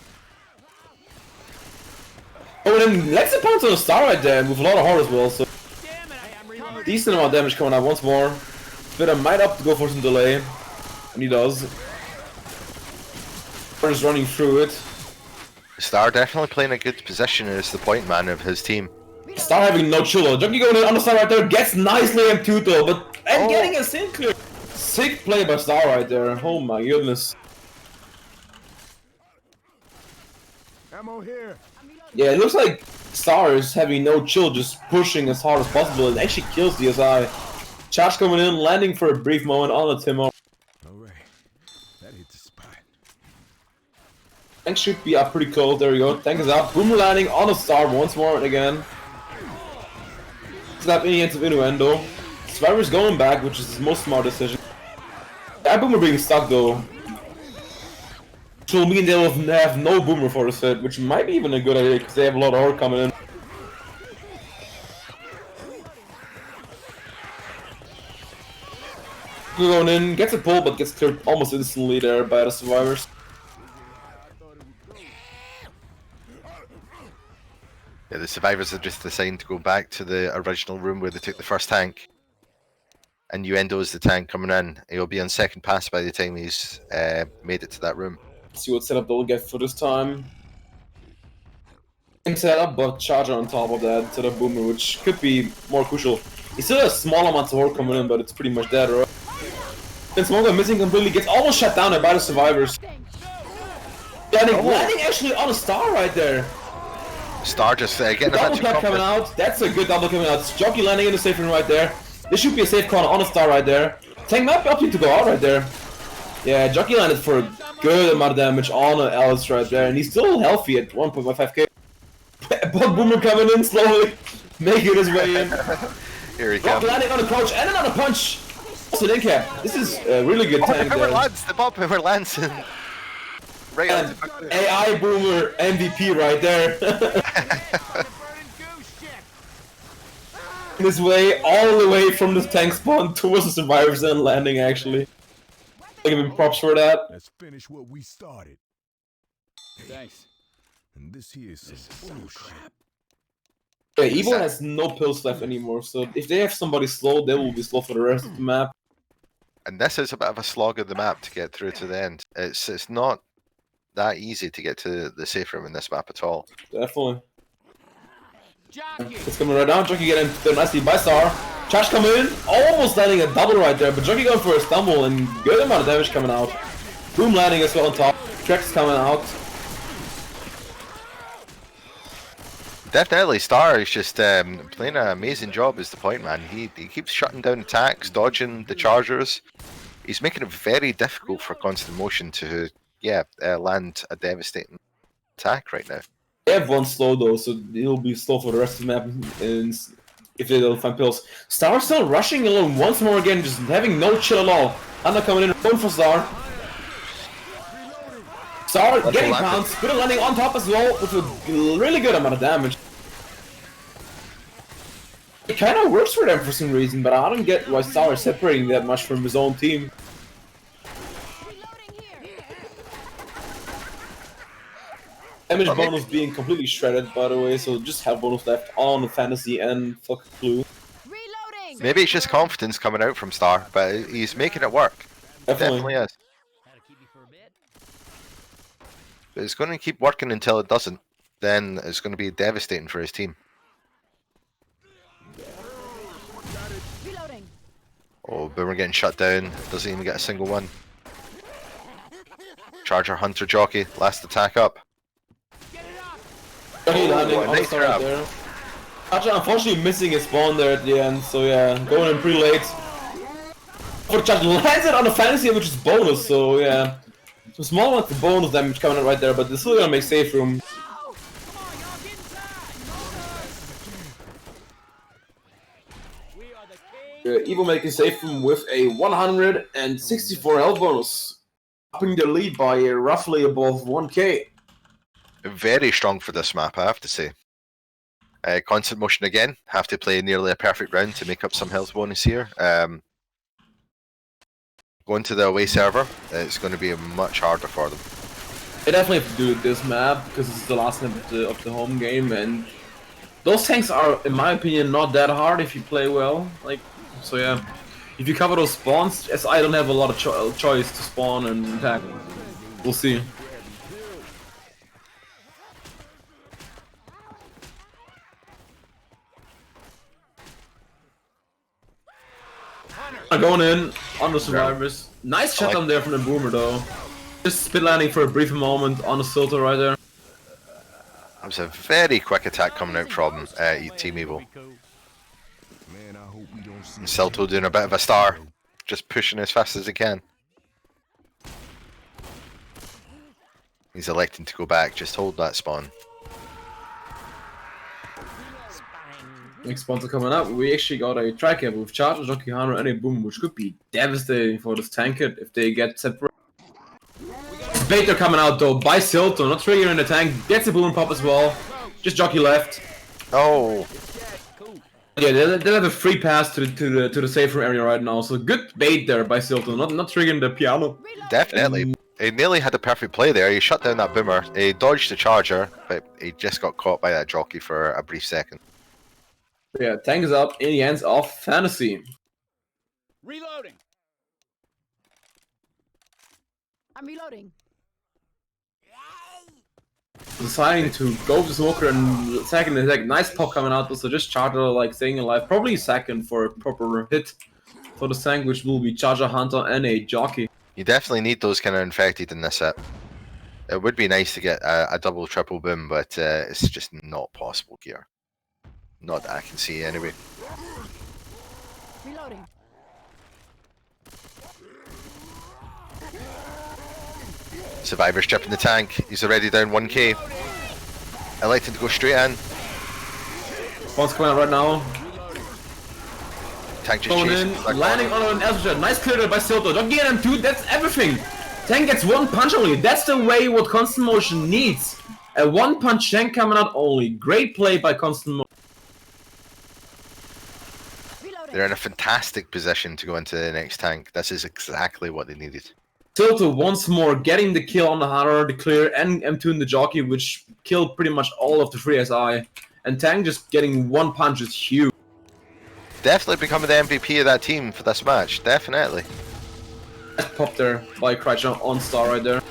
Oh, and then let's pounce on the star right there with a lot of heart as well, so decent amount of damage coming out once more. Splitter might opt to go for some delay, and he does. Is running through it. Star definitely playing a good position as the point man of his team. Star having no chill though. Junkie going in on the star right there, gets nicely M2 though, but getting a sin clear. Sick play by Star right there. Oh my goodness. Ammo here. Yeah, it looks like Star is having no chill, just pushing as hard as possible. It actually kills DSI. Charge coming in, landing for a brief moment on the Timo. Alright. That hit the spot. Tank should be up pretty close. There we go. Tank is up. Boomer landing on the Star once more and again. Slap in the ends of Innuendo. Survivor's going back, which is his most smart decision. That Boomer being stuck though. Which will mean they'll have no Boomer for this hit, which might be even a good idea because they have a lot of heart coming in. Going in, gets a pull, but gets cleared almost instantly there by the survivors. Yeah, the survivors are just deciding to go back to the original room where they took the first tank. Innuendo is the tank coming in. He'll be on second pass by the time he's made it to that room. See what setup they'll get for this time. Same setup, but Charger on top of that instead of Boomer, which could be more crucial. He still has small amounts of heart coming in, but it's pretty much dead, right? Then Smoker missing completely, gets almost shut down by the survivors. Landing actually on a star right there. Star just getting a Double bit clap coming out. That's a good double coming out. Jockey landing in the safe room right there. This should be a safe corner on a star right there. Tank might be opting to go out right there. Yeah, Jockey landed for a good amount of damage on Alice right there, and he's still healthy at 1.5k. Bug Boomer coming in slowly, making his way in. Here he Rock comes. landing on a crouch and another punch. Also in cap. This is a really good tank Boomer there. lands, the Bob Boomer lands. Right on. And AI Boomer MVP right there. This way, all the way from the tank spawn towards the survivors and landing actually. I give him props for that. Let's finish what we started. Thanks. And this here is some bullshit. Yeah, Evil has no pills left anymore, so if they have somebody slow, they will be slow for the rest of the map. And this is a bit of a slog of the map to get through to the end. It's not that easy to get to the safe room in this map at all. Definitely. It's coming right down. Jockey getting there nicely by Star. Charge coming in, almost landing a double right there, but Jockey going for a stumble and good amount of damage coming out. Boom landing as well on top. Tracks coming out. Definitely, Star is just playing an amazing job as the point man. He keeps shutting down attacks, dodging the chargers. He's making it very difficult for Constant Motion to land a devastating attack right now. They have one slow though, so he'll be slow for the rest of the map and if they don't find pills. Star still rushing alone once more again, just having no chill at all. Anna coming in, going for Star. Star That's getting a landing. pounced, good landing on top as well with a really good amount of damage. It kind of works for them for some reason, but I don't get why Star is separating that much from his own team. Damage bonus being completely shredded, by the way, so just have bonus left on the fantasy and fuck clue. Reloading. Maybe it's just confidence coming out from Star, but he's making it work. Definitely. Definitely is. But it's going to keep working until it doesn't. Then it's going to be devastating for his team. Reloading. Oh, Boomer getting shut down. Doesn't even get a single one. Charger, Hunter, Jockey. Last attack up. Landing a on the nice star grab. there. Charger unfortunately missing his spawn there at the end, so yeah, going in pretty late. For Charger lands it on the fantasy, which is bonus, so yeah. So small amount of bonus damage coming out right there, but they're still gonna make safe room. Evo making safe room with a 164 health bonus, upping their lead by roughly above 1k. Very strong for this map, I have to say. Constant motion again. Have to play nearly a perfect round to make up some health bonus here. Going to the away server, it's going to be much harder for them. They definitely have to do this map because it's the last map of the home game, and those tanks are, in my opinion, not that hard if you play well. Like, so yeah, if you cover those spawns, as I don't have a lot of choice to spawn and attack. We'll see. Going in on the survivors. Nice shot down there from the Boomer though. Just spit landing for a brief moment on the Silter right there. That was a very quick attack coming out from Team Evo. Man, I hope we don't see And Silto doing a bit of a star, just pushing as fast as he can. He's electing to go back, just hold that spawn. Next sponsor coming up, we actually got a tracker with Charger, Jockey, Hunter, and a Boom, which could be devastating for this tank kit if they get separated. Baiter coming out though by Silto, not triggering the tank, gets a Boom pop as well. Just Jockey left. Oh, Yeah, they have a free pass to the safe room area right now, so good bait there by Silto, not triggering the piano. definitely. He nearly had a perfect play there. He shut down that Boomer. He dodged the Charger, but he just got caught by that Jockey for a brief second. Yeah, tank is up in the hands of Fantasy. Reloading. I'm reloading. Deciding to go to Smoker and second attack. Nice pop coming out, so just Charger like staying alive. Probably second for a proper hit for the tank, which will be Charger, Hunter, and a Jockey. You definitely need those kind of infected in this set. It would be nice to get a double, triple boom, but it's just not possible here. Not that I can see anyway. Reloading. Survivor's chipping the tank. He's already down 1k. Electing to go straight in. One's coming out right now. Tank just Going chasing. in, landing on an elder shot. Nice clear there by Silto. Don't get him two, that's everything. Tank gets one punch only. That's the way what Constant Motion needs. A one punch tank coming out only. Great play by Constant Motion. Reloading. They're in a fantastic position to go into the next tank. This is exactly what they needed. Silto once more getting the kill on the Hunter, the clear, and M2 in the Jockey, which killed pretty much all of the free SI. And Tank just getting one punch is huge. Definitely becoming the MVP of that team for this match. Definitely. Nice pop there by Kreitzer on Star right there.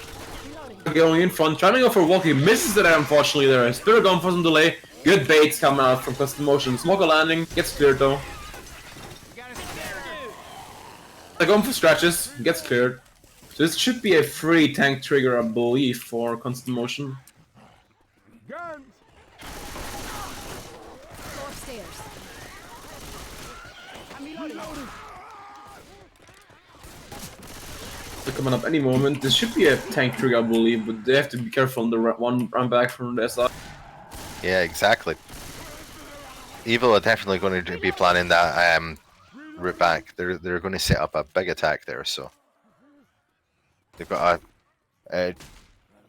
Going in front, trying to go for a walk, he misses it unfortunately there. Spirit going for some delay. Good baits coming out from Custom Motion. Smoker landing, gets cleared though. They're going for scratches, gets cleared. So this should be a free tank trigger, I believe, for Constant Motion. guns. Go upstairs. I'm reloading. They're coming up any moment. This should be a tank trigger, I believe, but they have to be careful on the one run back from the SI. Yeah, exactly. Evil are definitely going to be planning that route back. They're going to set up a big attack there, so they've got a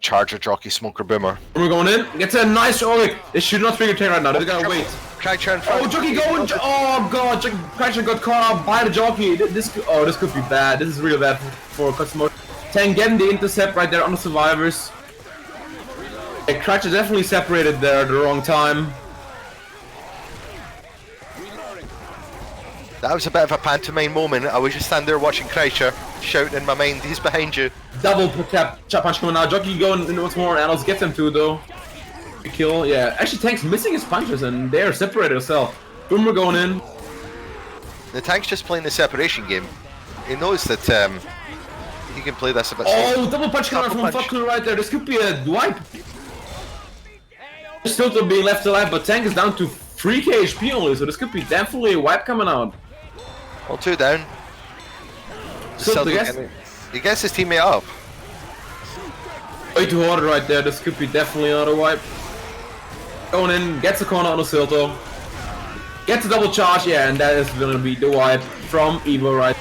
Charger, Jockey, Smoker, Boomer. Boomer going in. Gets a nice early. They should not trigger tank right now. They gotta wait. Kreischer in front. Oh, Jockey going! Oh god, Kreischer got caught up by the Jockey. This could be bad. This is really bad for customer. Tank getting the intercept right there on the survivors. Yeah, Kreischer definitely separated there at the wrong time. That was a bit of a pantomime moment. I was just standing there watching Kreischer, shouting in my mind, he's behind you. Double chop punch coming out. Jockey going in once more. Analyst gets him too though. Kill. Yeah, actually Tank's missing his punches and they're separated herself. Boomer going in. The Tank's just playing the separation game. He knows that he can play this a bit. Oh, double punch coming out from Fuckler right there. This could be a wipe. Still to being left alive, but Tank is down to 3k HP only, so this could be definitely a wipe coming out. All 2 down. Still to guess. He gets his teammate up. Way too hard right there. This could be definitely another wipe. Going in, gets a corner on the Silto. Gets a double charge, yeah, and that is gonna be the wipe from Evo right.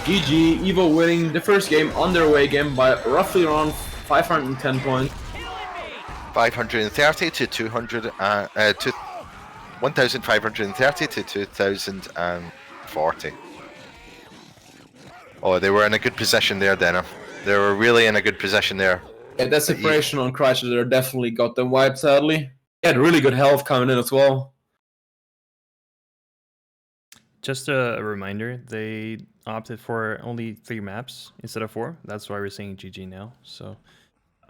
GG, Evo winning the first game on their away game by roughly around 510 points. 530 to 200 to 1530 to 2040. Oh, they were in a good position there, Dena. They were really in a good position there. Yeah, that separation on Kreischer there definitely got them wiped, sadly. He had really good health coming in as well. Just a reminder, they opted for only 3 maps instead of 4. That's why we're saying GG now. So,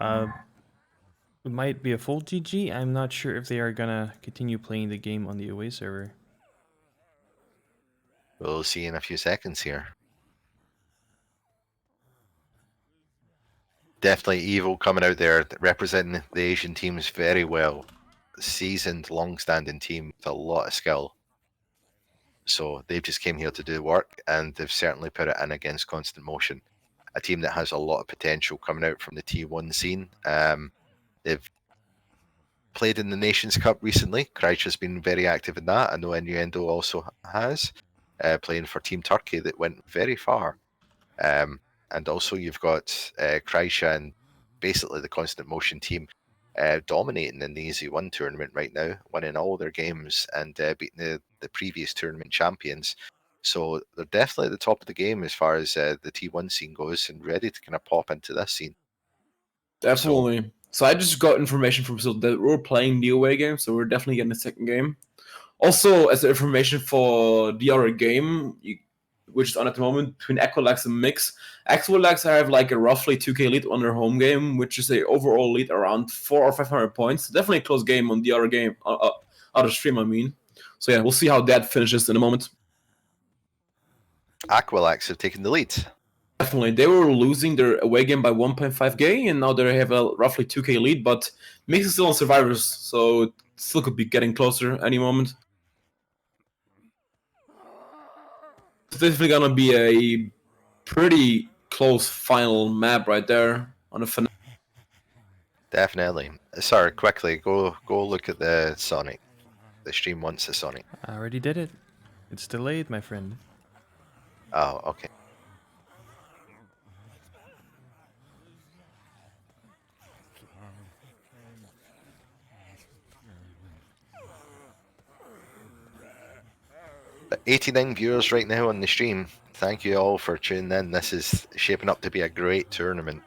it might be a full GG. I'm not sure if they are gonna continue playing the game on the away server. We'll see in a few seconds here. Definitely Evo coming out there, representing the Asian teams very well. Seasoned, long-standing team with a lot of skill. So they've just came here to do the work, and they've certainly put it in against Constant Motion, a team that has a lot of potential coming out from the T1 scene. They've played in the Nations Cup recently. Kreischer's been very active in that. I know Innuendo also has, playing for Team Turkey that went very far. And also you've got Kreischer and basically the Constant Motion team dominating in the Easy One tournament right now, winning all their games and beating the previous tournament champions. So they're definitely at the top of the game as far as the T1 scene goes, and ready to kind of pop into this scene. Definitely. So I just got information from Brazil that we're playing the away game, so we're definitely getting the second game. Also, as information for the other game, which is on at the moment between Equilax and Mix, Equilax have like a roughly 2k lead on their home game, which is a overall lead around 400 or 500 points. Definitely a close game on the other game, other stream, I mean. So yeah, we'll see how that finishes in a moment. Aquilax have taken the lead. Definitely, they were losing their away game by 1.5k, and now they have a roughly 2k lead, but Mix is still on survivors, so it still could be getting closer any moment. It's definitely gonna be a pretty close final map right there on the finale. Definitely. Sorry, quickly, go look at the Sonic. The stream wants the Sonic. I already did it. It's delayed, my friend. Oh, okay. But 89 viewers right now on the stream. Thank you all for tuning in. This is shaping up to be a great tournament.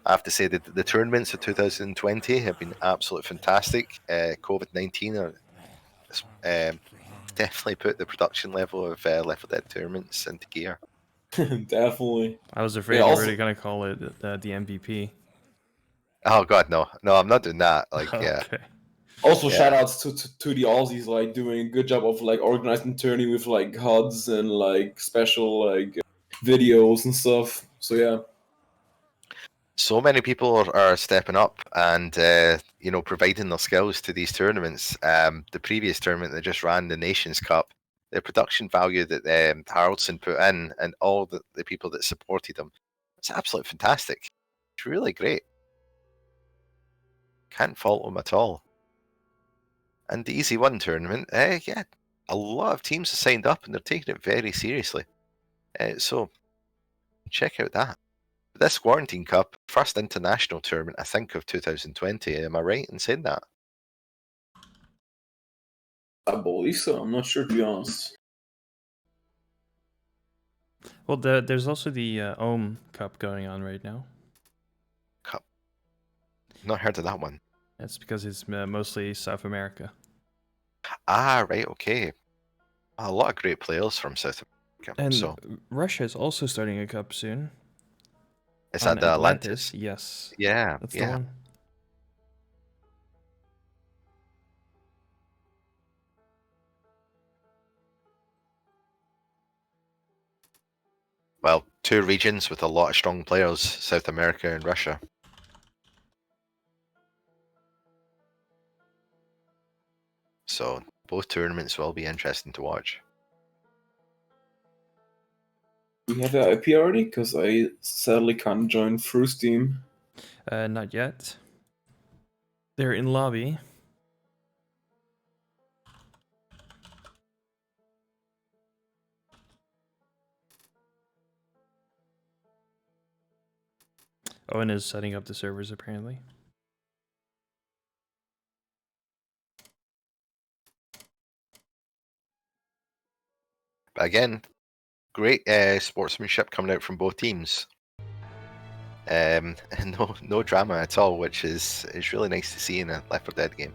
I have to say that the tournaments of 2020 have been absolutely fantastic. COVID-19 definitely put the production level of Left 4 Dead tournaments into gear. Definitely. I was afraid you were gonna call it the MVP. Oh god, no, I'm not doing that. Like, yeah. Okay. Also, shout outs to the Aussies, like doing a good job of like organizing tourney with like HUDs and like special like videos and stuff. So yeah. So many people are stepping up and providing their skills to these tournaments. The previous tournament that just ran, the Nations Cup, the production value that Haraldson put in and all the people that supported him, it's absolutely fantastic. It's really great. Can't fault them at all. And the Easy One tournament, yeah, a lot of teams have signed up and they're taking it very seriously. So check out that. this Quarantine Cup, first international tournament, I think, of 2020. Am I right in saying that? I believe so. I'm not sure, to be honest. Well, there's also the Ohm Cup going on right now. Cup. Not heard of that one. That's because it's mostly South America. Ah, right, okay. A lot of great players from South America. And So, Russia is also starting a cup soon. is On that the Atlantis? Yes. Yeah, That's the yeah. one. Well, two regions with a lot of strong players, South America and Russia. So, both tournaments will be interesting to watch. Do you have the IP already? Because I sadly can't join through Steam. Not yet. They're in lobby. Owen is setting up the servers apparently. But again, great sportsmanship coming out from both teams. And no drama at all, which is really nice to see in a Left 4 Dead game.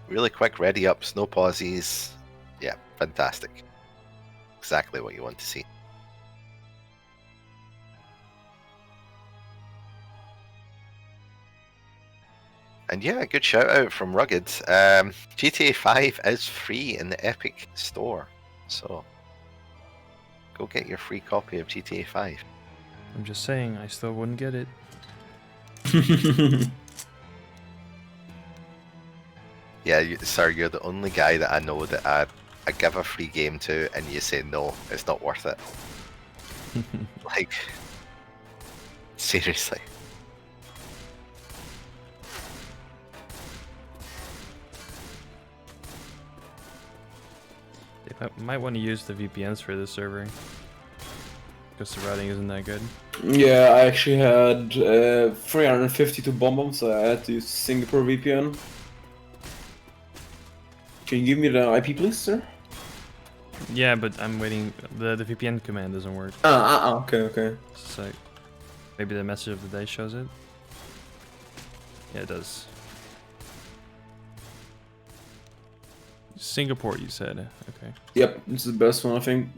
Really quick ready ups, no pauses. Yeah, fantastic. Exactly what you want to see. And yeah, good shout out from Rugged. GTA 5 is free in the Epic Store, so go get your free copy of GTA 5. I'm just saying, I still wouldn't get it. Yeah, sir, you're the only guy that I know that I give a free game to, and you say no, it's not worth it. Like, seriously. They might want to use the VPNs for this server. Because the routing isn't that good. Yeah, I actually had 352 bomb, so I had to use Singapore VPN. Can you give me the IP, please, sir? Yeah, but I'm waiting. The VPN command doesn't work. Okay. So maybe the message of the day shows it. Yeah, it does. Singapore, you said. Okay. Yep, this is the best one, I think.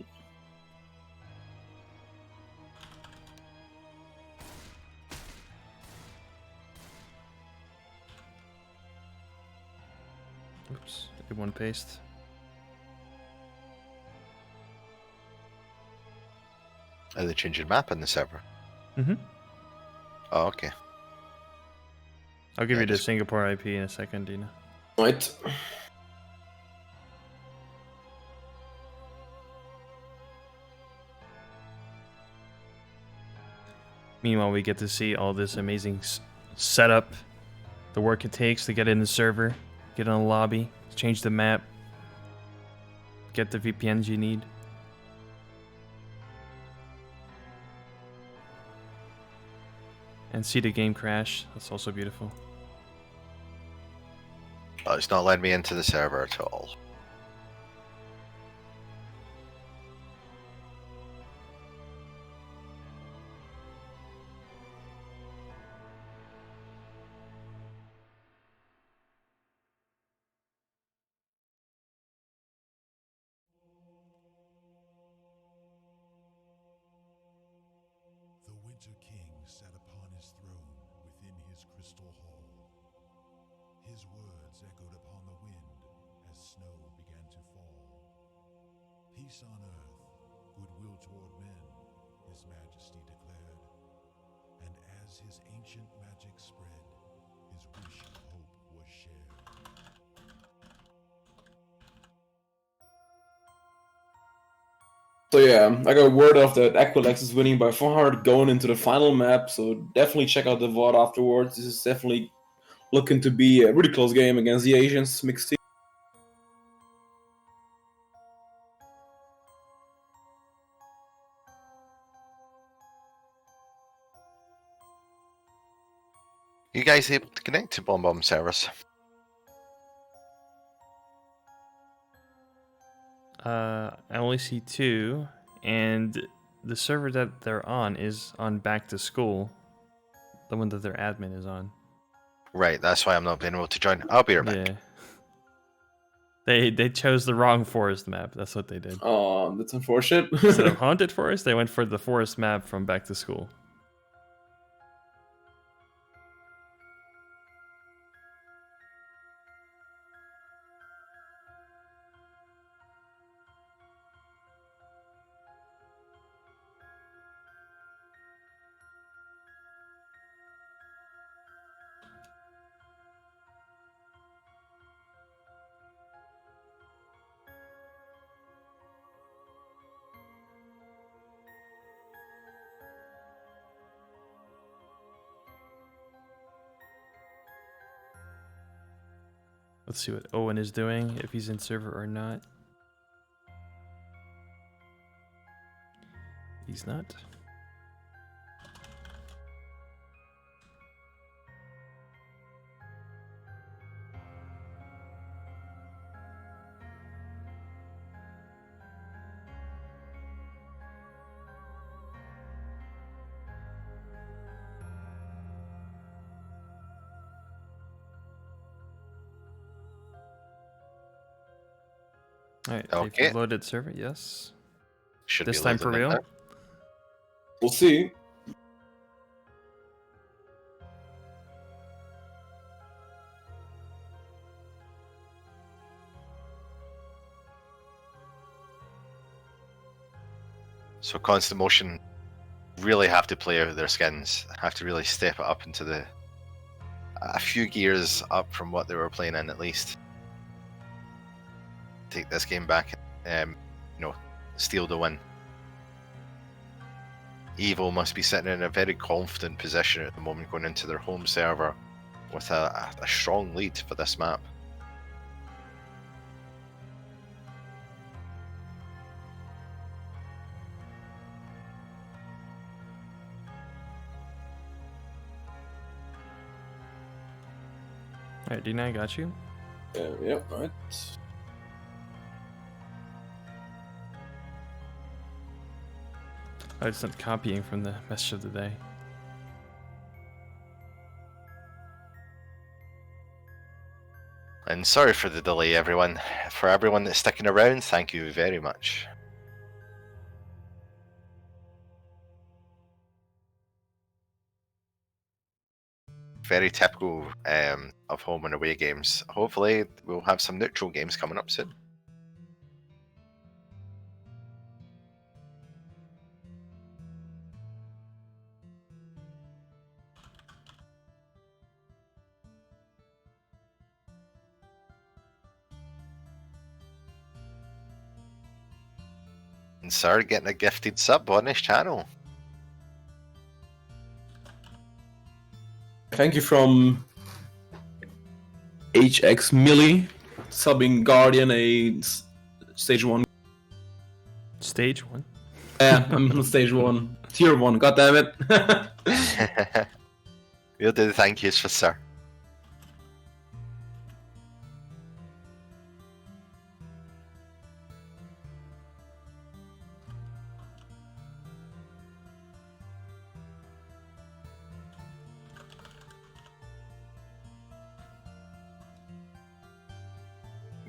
Oops. Did one paste. Are they changing map on the server? Mm-hmm. Oh, okay. I'll give Yeah, you the just- Singapore IP in a second, Dena. Right. Meanwhile, we get to see all this amazing setup, the work it takes to get in the server, get in the lobby, change the map, get the VPNs you need. And see the game crash. That's also beautiful. Oh, it's not letting me into the server at all. The Winter King sat upon his throne within his crystal hall. His words echoed upon the wind as snow began to fall. Peace on earth, goodwill toward men, his majesty declared. And as his ancient magic spread, his wish of hope was shared. So yeah, I got word of that Aquilex is winning by far going into the final map, so definitely check out the VOD afterwards. This is definitely looking to be a really close game against the Asians mixed team. You guys able to connect to Bomb servers? I only see 2, and the server that they're on is on Back to School, the one that their admin is on. Right, that's why I'm not being able to join. I'll be right back. Yeah. They chose the wrong forest map. That's what they did. Oh, that's unfortunate. Instead of Haunted Forest, they went for the forest map from Back to School. Let's see what Owen is doing, if he's in server or not. He's not. Alright, Okay. they've loaded server, yes. Should This be time for loading in real? now. We'll see. So Constant Motion really have to play out their skins. Have to really step it up into the a few gears up from what they were playing in at least. Take this game back, steal the win. Evo must be sitting in a very confident position at the moment, going into their home server with a strong lead for this map. Alright, Dena, I got you. Yep, right. Oh, it's not copying from the message of the day. And sorry for the delay, everyone. For everyone that's sticking around, thank you very much. Very typical of home and away games. Hopefully, we'll have some neutral games coming up soon. And sir, getting a gifted sub on this channel. Thank you from HX Millie, subbing Guardian stage 1. Stage 1. Yeah, I'm on stage 1. Tier 1, god damn it. We'll do the thank yous for sir.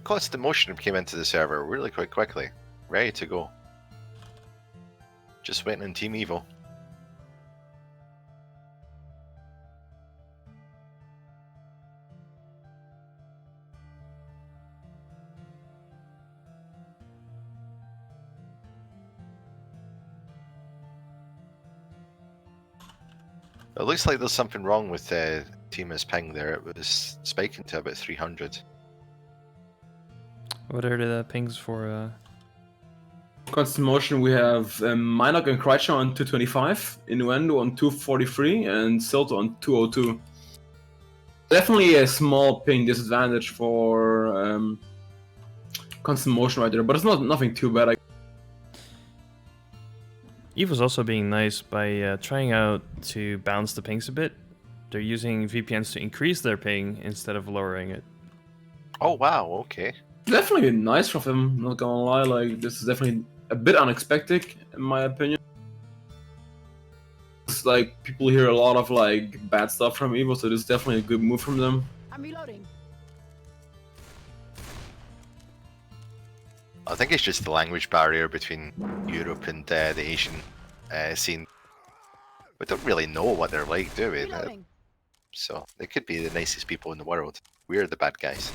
Constant Motion came into the server really quite quickly, ready to go. Just waiting on Team Evo. It looks like there's something wrong with Tima's ping there. It was spiking to about 300. What are the pings for? Constant Motion, we have Minok and Kreischer on 225, Innuendo on 243, and Silto on 202. Definitely a small ping disadvantage for Constant Motion right there, but it's nothing too bad. Evo's also being nice by trying out to balance the pings a bit. They're using VPNs to increase their ping instead of lowering it. Oh wow, okay. Definitely nice from him, not gonna lie. Like, this is definitely a bit unexpected, in my opinion. It's like, people hear a lot of, like, bad stuff from Evo, so this is definitely a good move from them. I'm reloading. I think it's just the language barrier between Europe and the Asian scene. We don't really know what they're like, do we? Reloading. So they could be the nicest people in the world. We're the bad guys.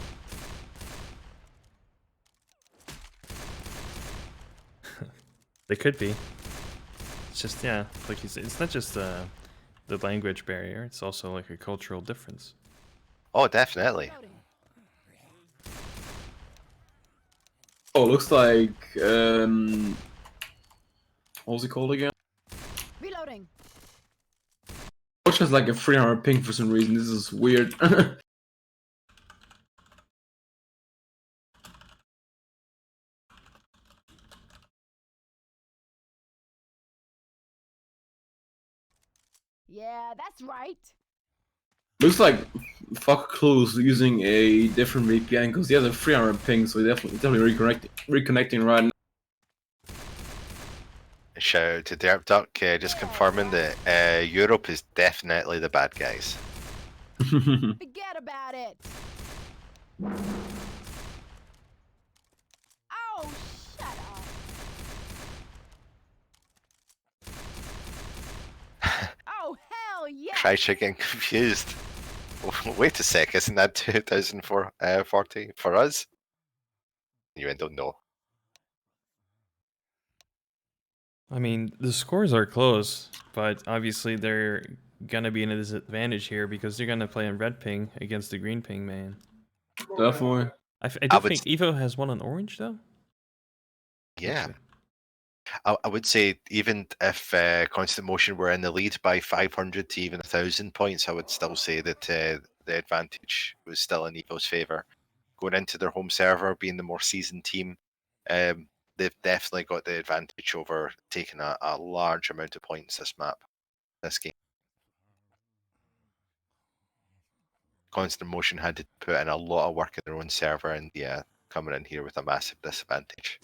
They could be. It's just, yeah, like you said, it's not just the language barrier, it's also like a cultural difference. Oh, definitely. Reloading. Oh, looks like, what was it called again? Reloading. Watch has like a 300 ping for some reason. This is weird. Yeah, that's right. Looks like fuck Clue's using a different VPN because he has a 300 ping, so he definitely reconnecting right now. Shout out to Derp Duck, just confirming that Europe is definitely the bad guys. Forget about it. Oh, shut up. Oh, hell yeah. Try getting confused. Wait a sec, isn't that 2040 for us? You don't know. I mean, the scores are close, but obviously they're gonna be in a disadvantage here because they're gonna play on red ping against the green ping, man. Definitely. I I do would think Evo has one on orange, though. Yeah. Actually. I would say even if Constant Motion were in the lead by 500 to even 1,000 points, I would still say that the advantage was still in Evo's favour. Going into their home server, being the more seasoned team, they've definitely got the advantage over taking a large amount of points this map, this game. Constant Motion had to put in a lot of work in their own server, and yeah, coming in here with a massive disadvantage.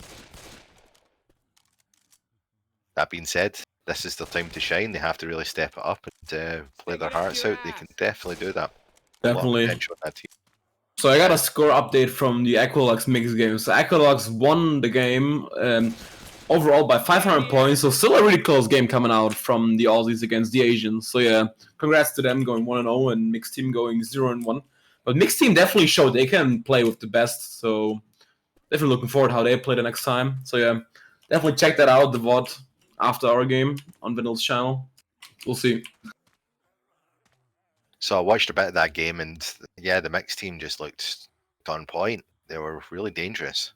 That being said, this is the time to shine. They have to really step it up and play their hearts out. They can definitely do that. A lot of Definitely. potential in that team. So I got a score update from the Aqualux mix game. So Aqualux won the game overall by 500 points. So still a really close game coming out from the Aussies against the Asians. So yeah, congrats to them going 1-0 and mixed team going 0-1. But mixed team definitely showed they can play with the best. So definitely looking forward how they play the next time. So yeah, definitely check that out, the VOD after our game on Vinyl's channel. We'll see. So I watched a bit of that game, and yeah, the mixed team just looked on point. They were really dangerous.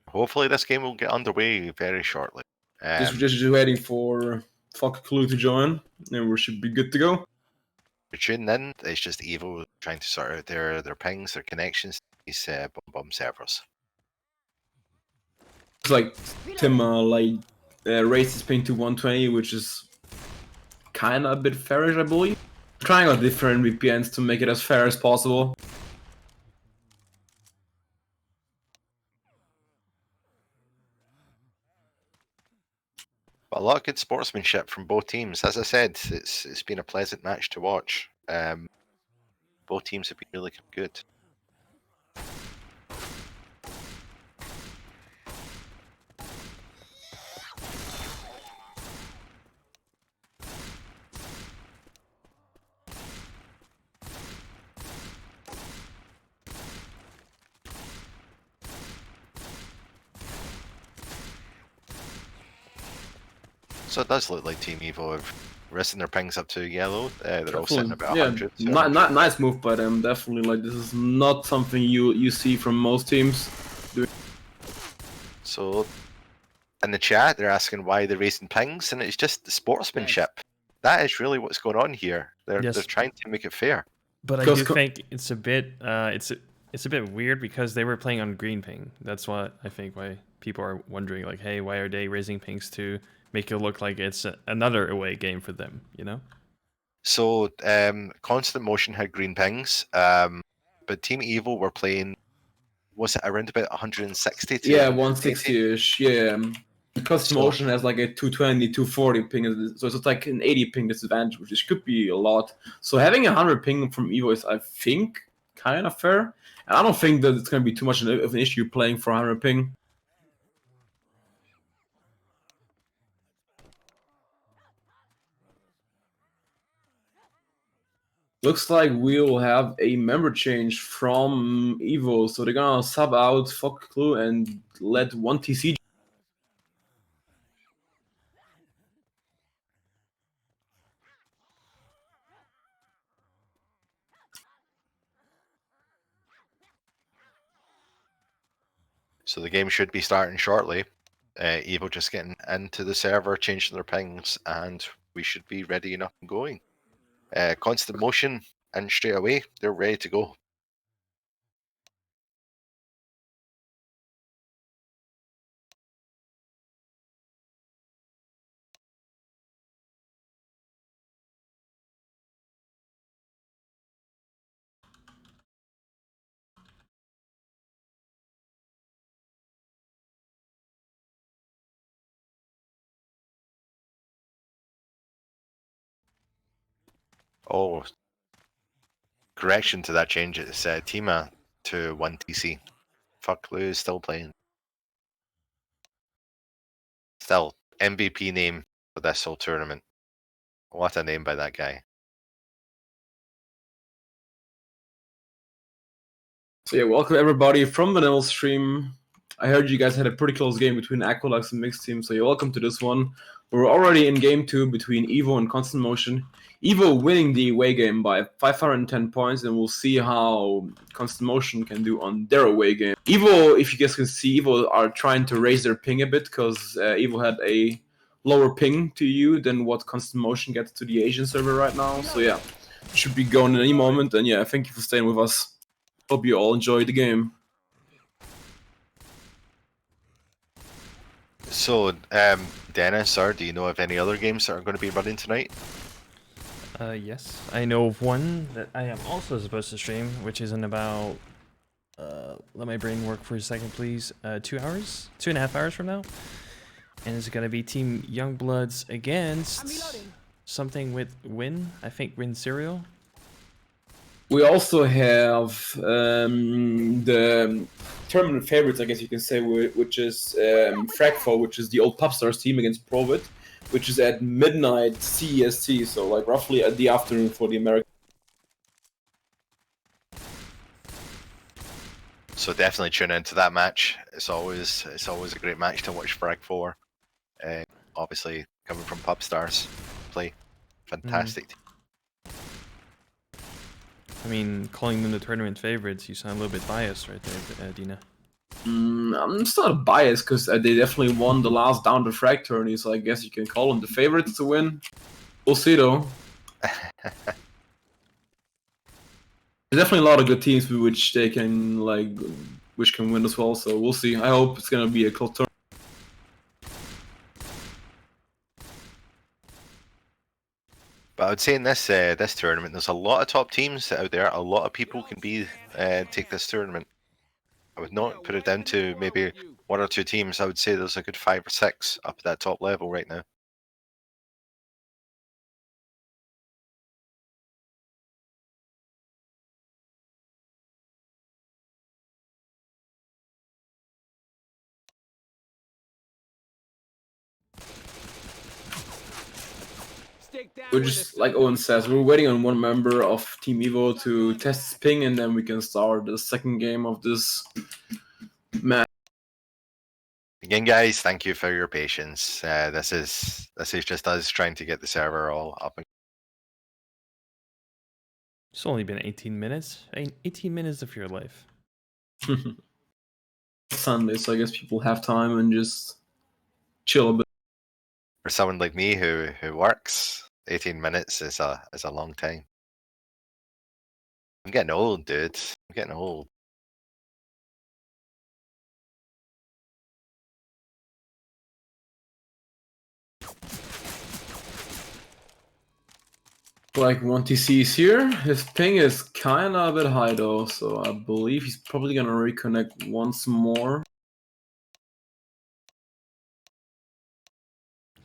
Hopefully this game will get underway very shortly. Just waiting for Fuck Clue to join, and we should be good to go. We're tuning in. It's just Evo trying to sort out their pings, their connections, these bomb servers. It's like Tim raised his ping to 120, which is kind of a bit fairish, I believe. Trying out different VPNs to make it as fair as possible. But a lot of good sportsmanship from both teams. As I said, it's been a pleasant match to watch. Both teams have been really good. So it does look like Team Evo have raising their pings up to yellow. They're all sitting about Yeah, 100. not nice move by them. Definitely, like this is not something you see from most teams. So, in the chat, they're asking why they're raising pings, and it's just the sportsmanship. That is really what's going on here. They're Yes. trying to make it fair. But I Because do think it's a bit it's a bit weird because they were playing on green ping. That's what I think why people are wondering like, hey, why are they raising pings to make it look like it's another away game for them? You know? So, Constant Motion had green pings, but Team Evil were playing. Was it around about 160 to yeah, 180? 160ish. Yeah. Because So- Motion has like a 220, 240 ping, so it's like an 80 ping disadvantage, which could be a lot. So having 100 ping from Evo is, I think, kind of fair. And I don't think that it's going to be too much of an issue playing for 100 ping. Looks like we'll have a member change from Evo, so they're gonna sub out Fuck Clue and let 1TC. So the game should be starting shortly. Evo just getting into the server, changing their pings, and we should be ready enough and going. Constant Motion, and straight away, they're ready to go. Oh, correction to that change. It's Tima to 1TC. Fuck Lou is still playing. Still, MVP name for this whole tournament. What a name by that guy. So yeah, welcome everybody from the Nil stream. I heard you guys had a pretty close game between Aqualux and Mixed Team, so you're welcome to this one. We're already in game 2 between Evo and Constant Motion. Evo winning the away game by 510 points, and we'll see how Constant Motion can do on their away game. Evo, if you guys can see, Evo are trying to raise their ping a bit, because Evo had a lower ping to you than what Constant Motion gets to the Asian server right now. So yeah, should be going in any moment, and yeah, thank you for staying with us. Hope you all enjoyed the game. So, Dena, sir, do you know of any other games that are going to be running tonight? Yes, I know of one that I am also supposed to stream, which is in about let my brain work for a second, please. 2 hours, 2.5 hours from now, and it's gonna be Team Youngbloods against something with Win. I think Win Serial. We also have the tournament favorites, I guess you can say, which is Fragfo, which is the old Popstars team against Provit, which is at midnight CEST, so like roughly at the afternoon for the American. So definitely tune into that match. It's always a great match to watch Frag 4. Obviously coming from Popstars play. Fantastic team. I mean, calling them the tournament favorites, you sound a little bit biased right there, Dena. I'm just not biased because they definitely won the last down the frag tourney, so I guess you can call them the favorites to win. We'll see though. There's definitely a lot of good teams with which they can which can win as well. So we'll see. I hope it's gonna be a close tournament. But I would say in this this tournament, there's a lot of top teams out there. A lot of people can be take this tournament. I would not put it down to maybe 1 or 2 teams. I would say there's a good 5 or 6 up at that top level right now. We're just, like Owen says, we're waiting on one member of Team Evo to test his ping, and then we can start the second game of this match. Again, guys, thank you for your patience. This is just us trying to get the server all up. It's only been 18 minutes. 18 minutes of your life. Sunday, so I guess people have time and just chill a bit. For someone like me who works, 18 minutes is a long time. I'm getting old, dude. I'm getting old. Like 1TC is here. His ping is kinda a bit high though, so I believe he's probably gonna reconnect once more.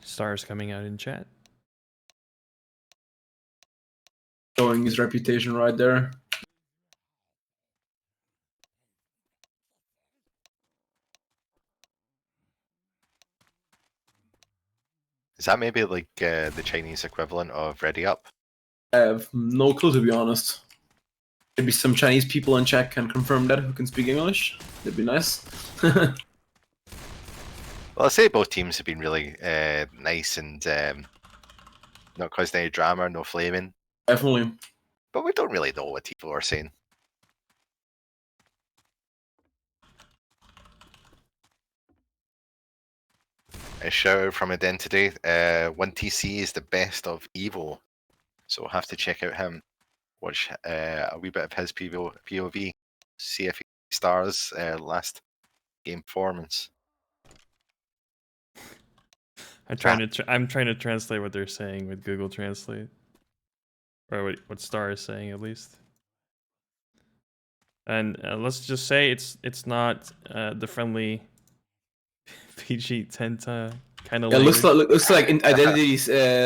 Stars coming out in chat. Showing his reputation right there. Is that maybe like the Chinese equivalent of Ready Up? I have no clue to be honest. Maybe some Chinese people in chat can confirm that who can speak English. That'd be nice. Well, I'd say both teams have been really nice and not caused any drama, no flaming. Definitely. But we don't really know what people are saying. A shout out from Identity. 1TC is the best of Evo, so we'll have to check out him. Watch a wee bit of his POV. See if he stars last game performance. I'm trying to translate what they're saying with Google Translate, or what Star is saying at least. And let's just say it's not the friendly PG Tenta kind of. Yeah, looks like Identity's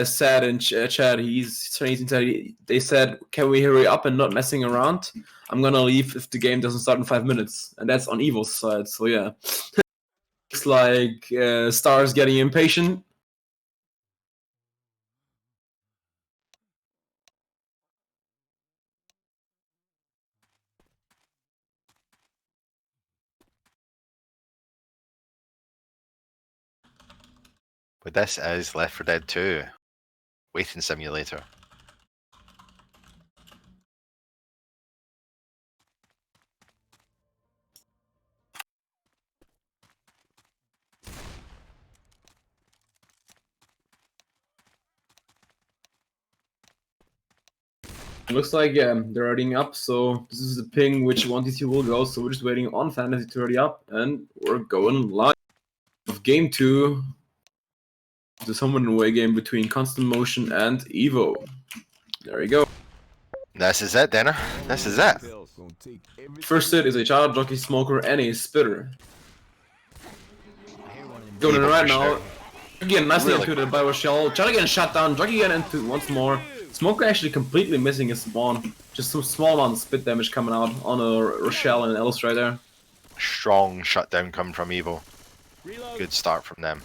said in chat. He's Chinese inside. They said, "Can we hurry up and not messing around? I'm gonna leave if the game doesn't start in 5 minutes." And that's on Evil's side. So yeah, looks like Star's getting impatient. But this is Left 4 Dead 2, waiting simulator. Looks like they're readying up. So this is the ping which 1TC will go. So we're just waiting on Fantasy to ready up, and we're going live of game 2. This home and away game between Constant Motion and Evo. There you go. This is it, Dena. This is it. First hit is a child jockey, smoker, and a spitter. Going in right now. Again, nicely Really? included by Rochelle. Child again shut down. Jockey again into once more. Smoker actually completely missing his spawn. Just some small amount of spit damage coming out on a Rochelle and Ellis right there. Strong shutdown coming from Evo. Good start from them.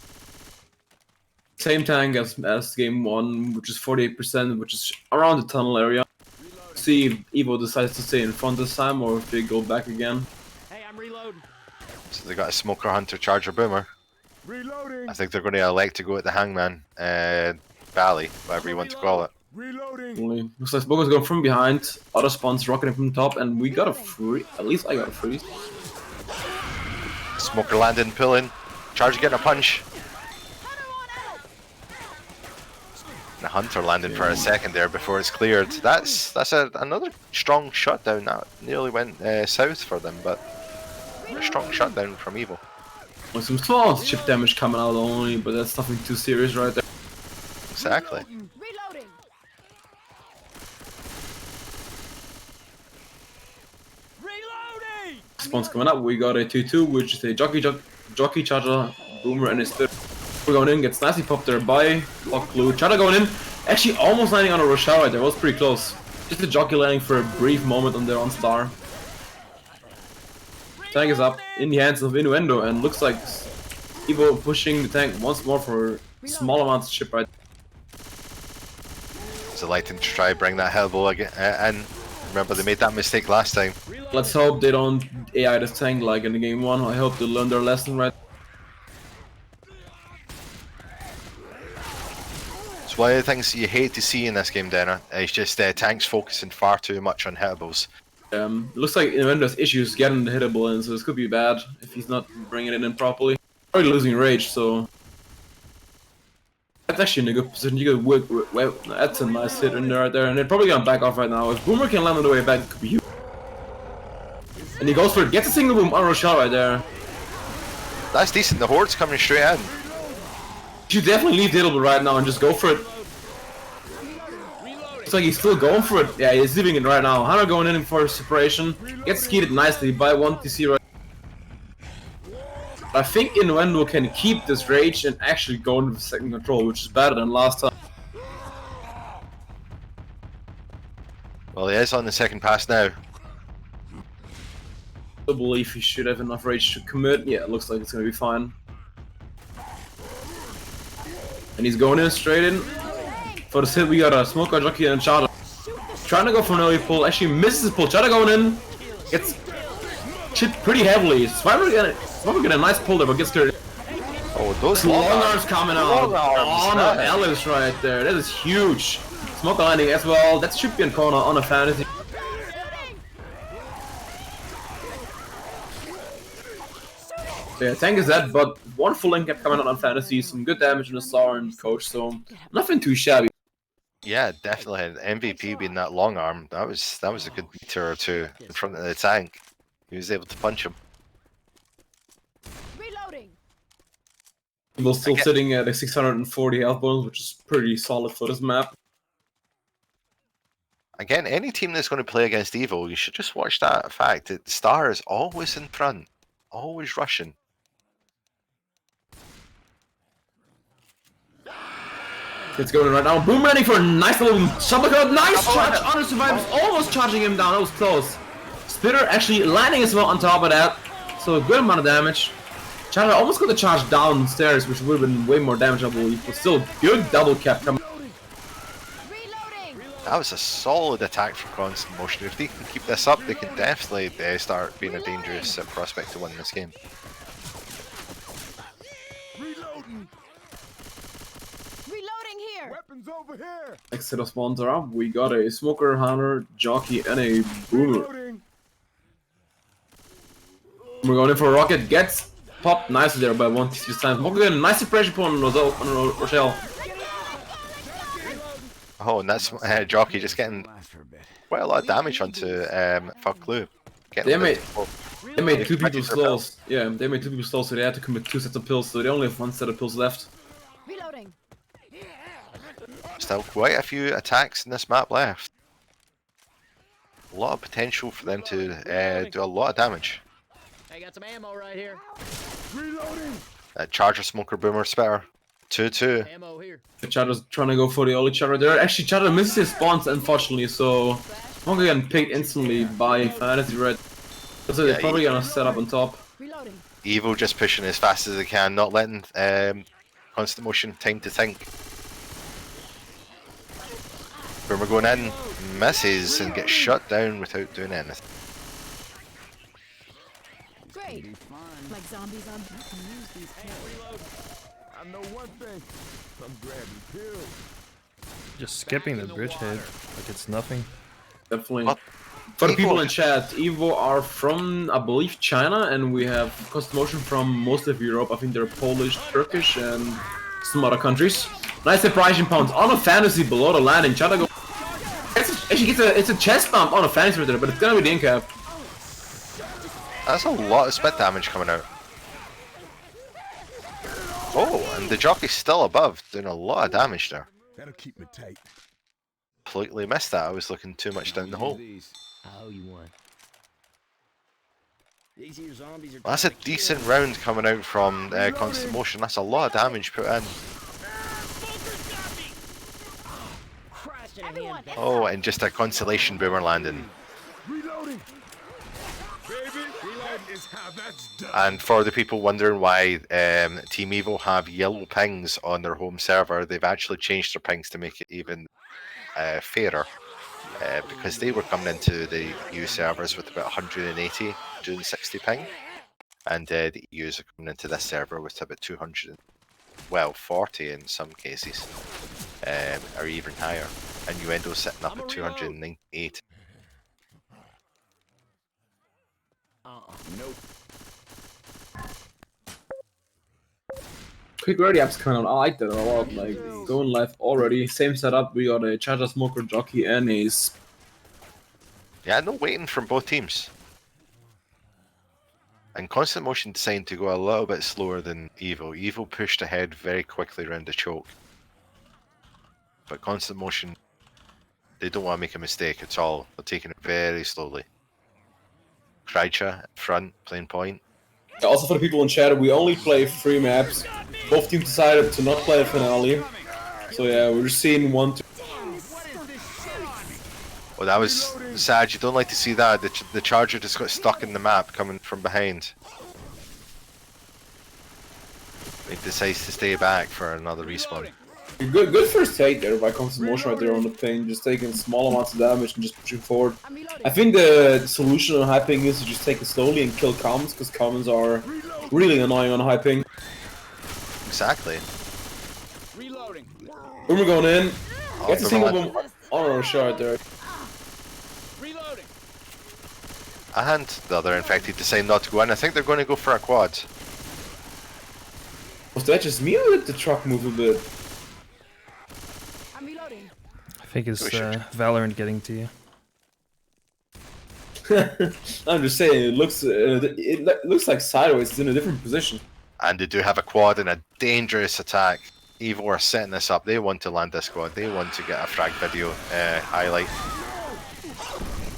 Same tank as game 1, which is 48%, which is around the tunnel area. See if Evo decides to stay in front this time or if they go back again. Hey, I'm reloading. So they got a Smoker, Hunter, Charger, Boomer. Reloading. I think they're going to elect to go at the Hangman Valley, whatever you want to call it. Reloading. Only looks like Smoker's going from behind, other spawns rocketing from top, and we got a free. At least I got a free. Smoker landing, pulling. Charger getting a punch. The Hunter landing for a second there before it's cleared. That's another strong shutdown. That nearly went south for them, but a strong shutdown from Evo. With some small chip damage coming out only, but that's nothing too serious right there. Exactly. Reloading. Reloading. Spawns coming up. We got a 2-2, which is a jockey, charger, boomer, and a spirit. We're going in, gets nicely popped there by Lock Blue. Charger going in, actually almost landing on a Rochelle right there. Was pretty close. Just a jockey landing for a brief moment on their on star. Tank is up in the hands of Innuendo, and looks like Evo pushing the tank once more for small amounts of chip right. So lighting to try bring that Hellbow again in. Remember they made that mistake last time. Let's hope they don't AI this tank like in the game 1. I hope they learn their lesson right. It's one of the things you hate to see in this game, Dena. It's just tanks focusing far too much on hitables. It looks like Innuendo's issues getting the hittable in, so this could be bad if he's not bringing it in properly. Already losing rage, so that's actually in a good position. You could work well. That's a nice hit in there right there, and they're probably gonna back off right now. If Boomer can land on the way back, it could be huge. And he goes for it, gets a single boom on Rochelle right there. That's decent. The Horde's coming straight in. You should definitely leave the hittable right now and just go for it. Looks like he's still going for it. Yeah, he's leaving it right now. Hunter going in for separation. Gets skeeted nicely by 1TC right. I think Innuendo can keep this rage and actually go into the second control, which is better than last time. Well, he is on the second pass now. I believe he should have enough rage to commit. Yeah, it looks like it's gonna be fine. And he's going in straight in. For this hit, we got a Smoker, Jockey, and Charter. Trying to go for an early pull, actually misses his pull. Charter going in. Gets chipped pretty heavily. Swiper get a nice pull there, but gets scared. Oh, those Long arms coming out. On a Alice right there. That is huge. Smoker landing as well. That should be in corner on a fantasy. Yeah, tank is that, but one full link kept coming out on fantasy, some good damage in the Star and coach, so nothing too shabby. Yeah, definitely. MVP being that long arm, that was a good meter or two in front of the tank. He was able to punch him. Reloading. We're still sitting at a 640 health bonus, which is pretty solid for this map. Again, any team that's going to play against Evo, you should just watch that fact. The Star is always in front, always rushing. It's going right now. Boom ready for a nice little shovel card. Nice charge on the survivors, almost charging him down. That was close. Spitter actually landing as well on top of that. So a good amount of damage. Charger almost got the charge downstairs, which would have been way more damage, I believe. But still, good double cap coming. That was a solid attack from Constant Motion. If they can keep this up, they can definitely start being a dangerous prospect to win this game. Reloading. Reloading here. Weapons over here. Next set of spawns are up. We got a Smoker, Hunter, Jockey, and a Boomer. Reloading. We're going in for a rocket. Gets popped nicely there by 1TC this time. Smoker getting a nice suppression point on Rochelle. Oh, and that's Jockey just getting quite a lot of damage onto Fuck Lou. They made two people slow. Yeah, they made two people slow, so they had to commit 2 sets of pills. So they only have 1 set of pills left. Reloading. Still quite a few attacks in this map left. A lot of potential for them to do a lot of damage. I got some ammo right here. Reloading. Charger, Smoker, Boomer, Spitter. 2-2. Ammo here. Charter's trying to go for the early Charter there. Actually, Charter misses his spawns, unfortunately, so Smoker getting picked instantly by Fantasy Red. So they're probably gonna set up on top. Reloading. Evo just pushing as fast as they can, not letting Constant Motion time to think. Boomer going in, misses, and gets shut down without doing anything. Great. Like zombies on. I can use these kills. I know one thing. I'm grabbing pills. Just skipping the bridgehead like it's nothing. Definitely. What? For the Evo- people in chat, Evo are from, I believe, China, and we have Constant Motion from most of Europe. I think they're Polish, Turkish, and some other countries. Nice separation pounds on a fantasy below the landing. Charter go. Actually, it's a chest bump on a fantasy right there, but it's gonna be the incap. That's a lot of spit damage coming out. Oh, and the Jockey's still above, doing a lot of damage there. That'll keep me tight. Completely missed that, I was looking too much down the hole. Oh, you want? These here zombies are. Well, that's a decent round coming out from Constant Motion. That's a lot of damage put in. Everyone. Oh, and just a consolation Boomer landing. Reloading. Baby, reload is how that's done. And for the people wondering why Team Evo have yellow pings on their home server, they've actually changed their pings to make it even fairer. Because they were coming into the EU servers with about 180 doing 60 ping, and the EUs are coming into this server with about 200, well, 40 in some cases. or even higher. Innuendo sitting up at 298. Nope. Quick ready app's coming on. I like that a lot. Like going live already. Same setup. We got a charger, smoker, jockey, and a. Yeah, no waiting from both teams. And Constant Motion decided to go a little bit slower than Evo. Evo pushed ahead very quickly around the choke. But Constant Motion, they don't want to make a mistake at all. They're taking it very slowly. Kreitzer at front, playing point. Also for the people in chat, we only play 3 maps. Both teams decided to not play the finale. So yeah, we're just seeing 1, 2. Well, that was sad. You don't like to see that. The Charger just got stuck in the map coming from behind. He decides to stay back for another respawn. Good first take there by Constant Motion right there on the ping, just taking small amounts of damage and just pushing forward. I think the solution on high ping is to just take it slowly and kill commons, because commons are really annoying on high ping. Exactly. Reloading. Boomer going in. Gets a Boomer single landed. boom on a shot there. Reloading. And the other infected decide not to go in. I think they're going to go for a quad. Was that just me or did the truck move a bit? I'm reloading. I think it's We should. Valorant getting to you. I'm just saying, it looks like sideways. It's in a different position. And they do have a quad and a dangerous attack. Evo are setting this up. They want to land this squad. They want to get a frag video highlight.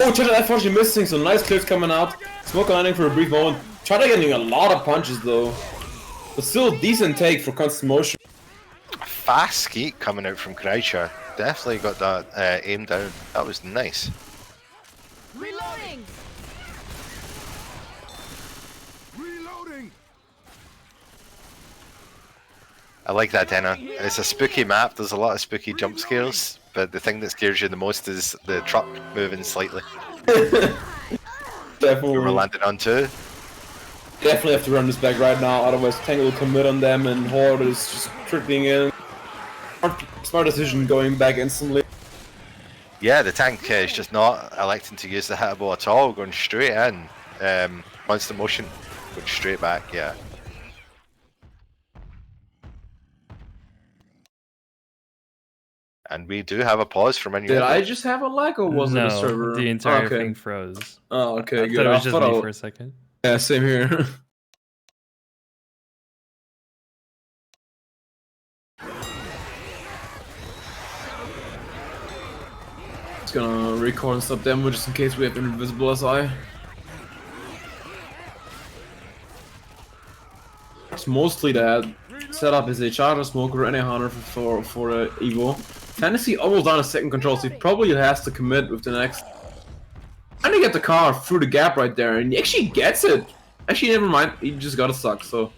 Oh, Charger unfortunately missing, so nice clips coming out. Smoke landing for a brief moment. Charger getting a lot of punches though. But still a decent take for Constant Motion. Fast skeet coming out from Kreitzer. Definitely got that aim down. That was nice. Reloading. Reloading. I like that, Dena. It's a spooky map. There's a lot of spooky jump scares, but the thing that scares you the most is the truck moving slightly. Definitely. We're landing on 2. Definitely have to run this back right now, otherwise Tangle will commit on them and Horde is just tripping in. Smart decision going back instantly. Yeah, the tank is just not electing to use the hittable at all, going straight in. Constant Motion, going straight back, yeah. And we do have a pause from Innuendo. Did I just have a lag or was it a server? The entire okay. thing froze. Oh, okay, I good. thought it was I just thought me I- for a second. Yeah, same here. Just gonna record and stop demo just in case we have an invisible SI. It's mostly that setup is a charger, smoker, and a hunter for Evo. Fantasy almost on a second control, so he probably has to commit with the next. Trying to get the car through the gap right there, and he actually gets it. Actually, never mind. He just got stuck. So.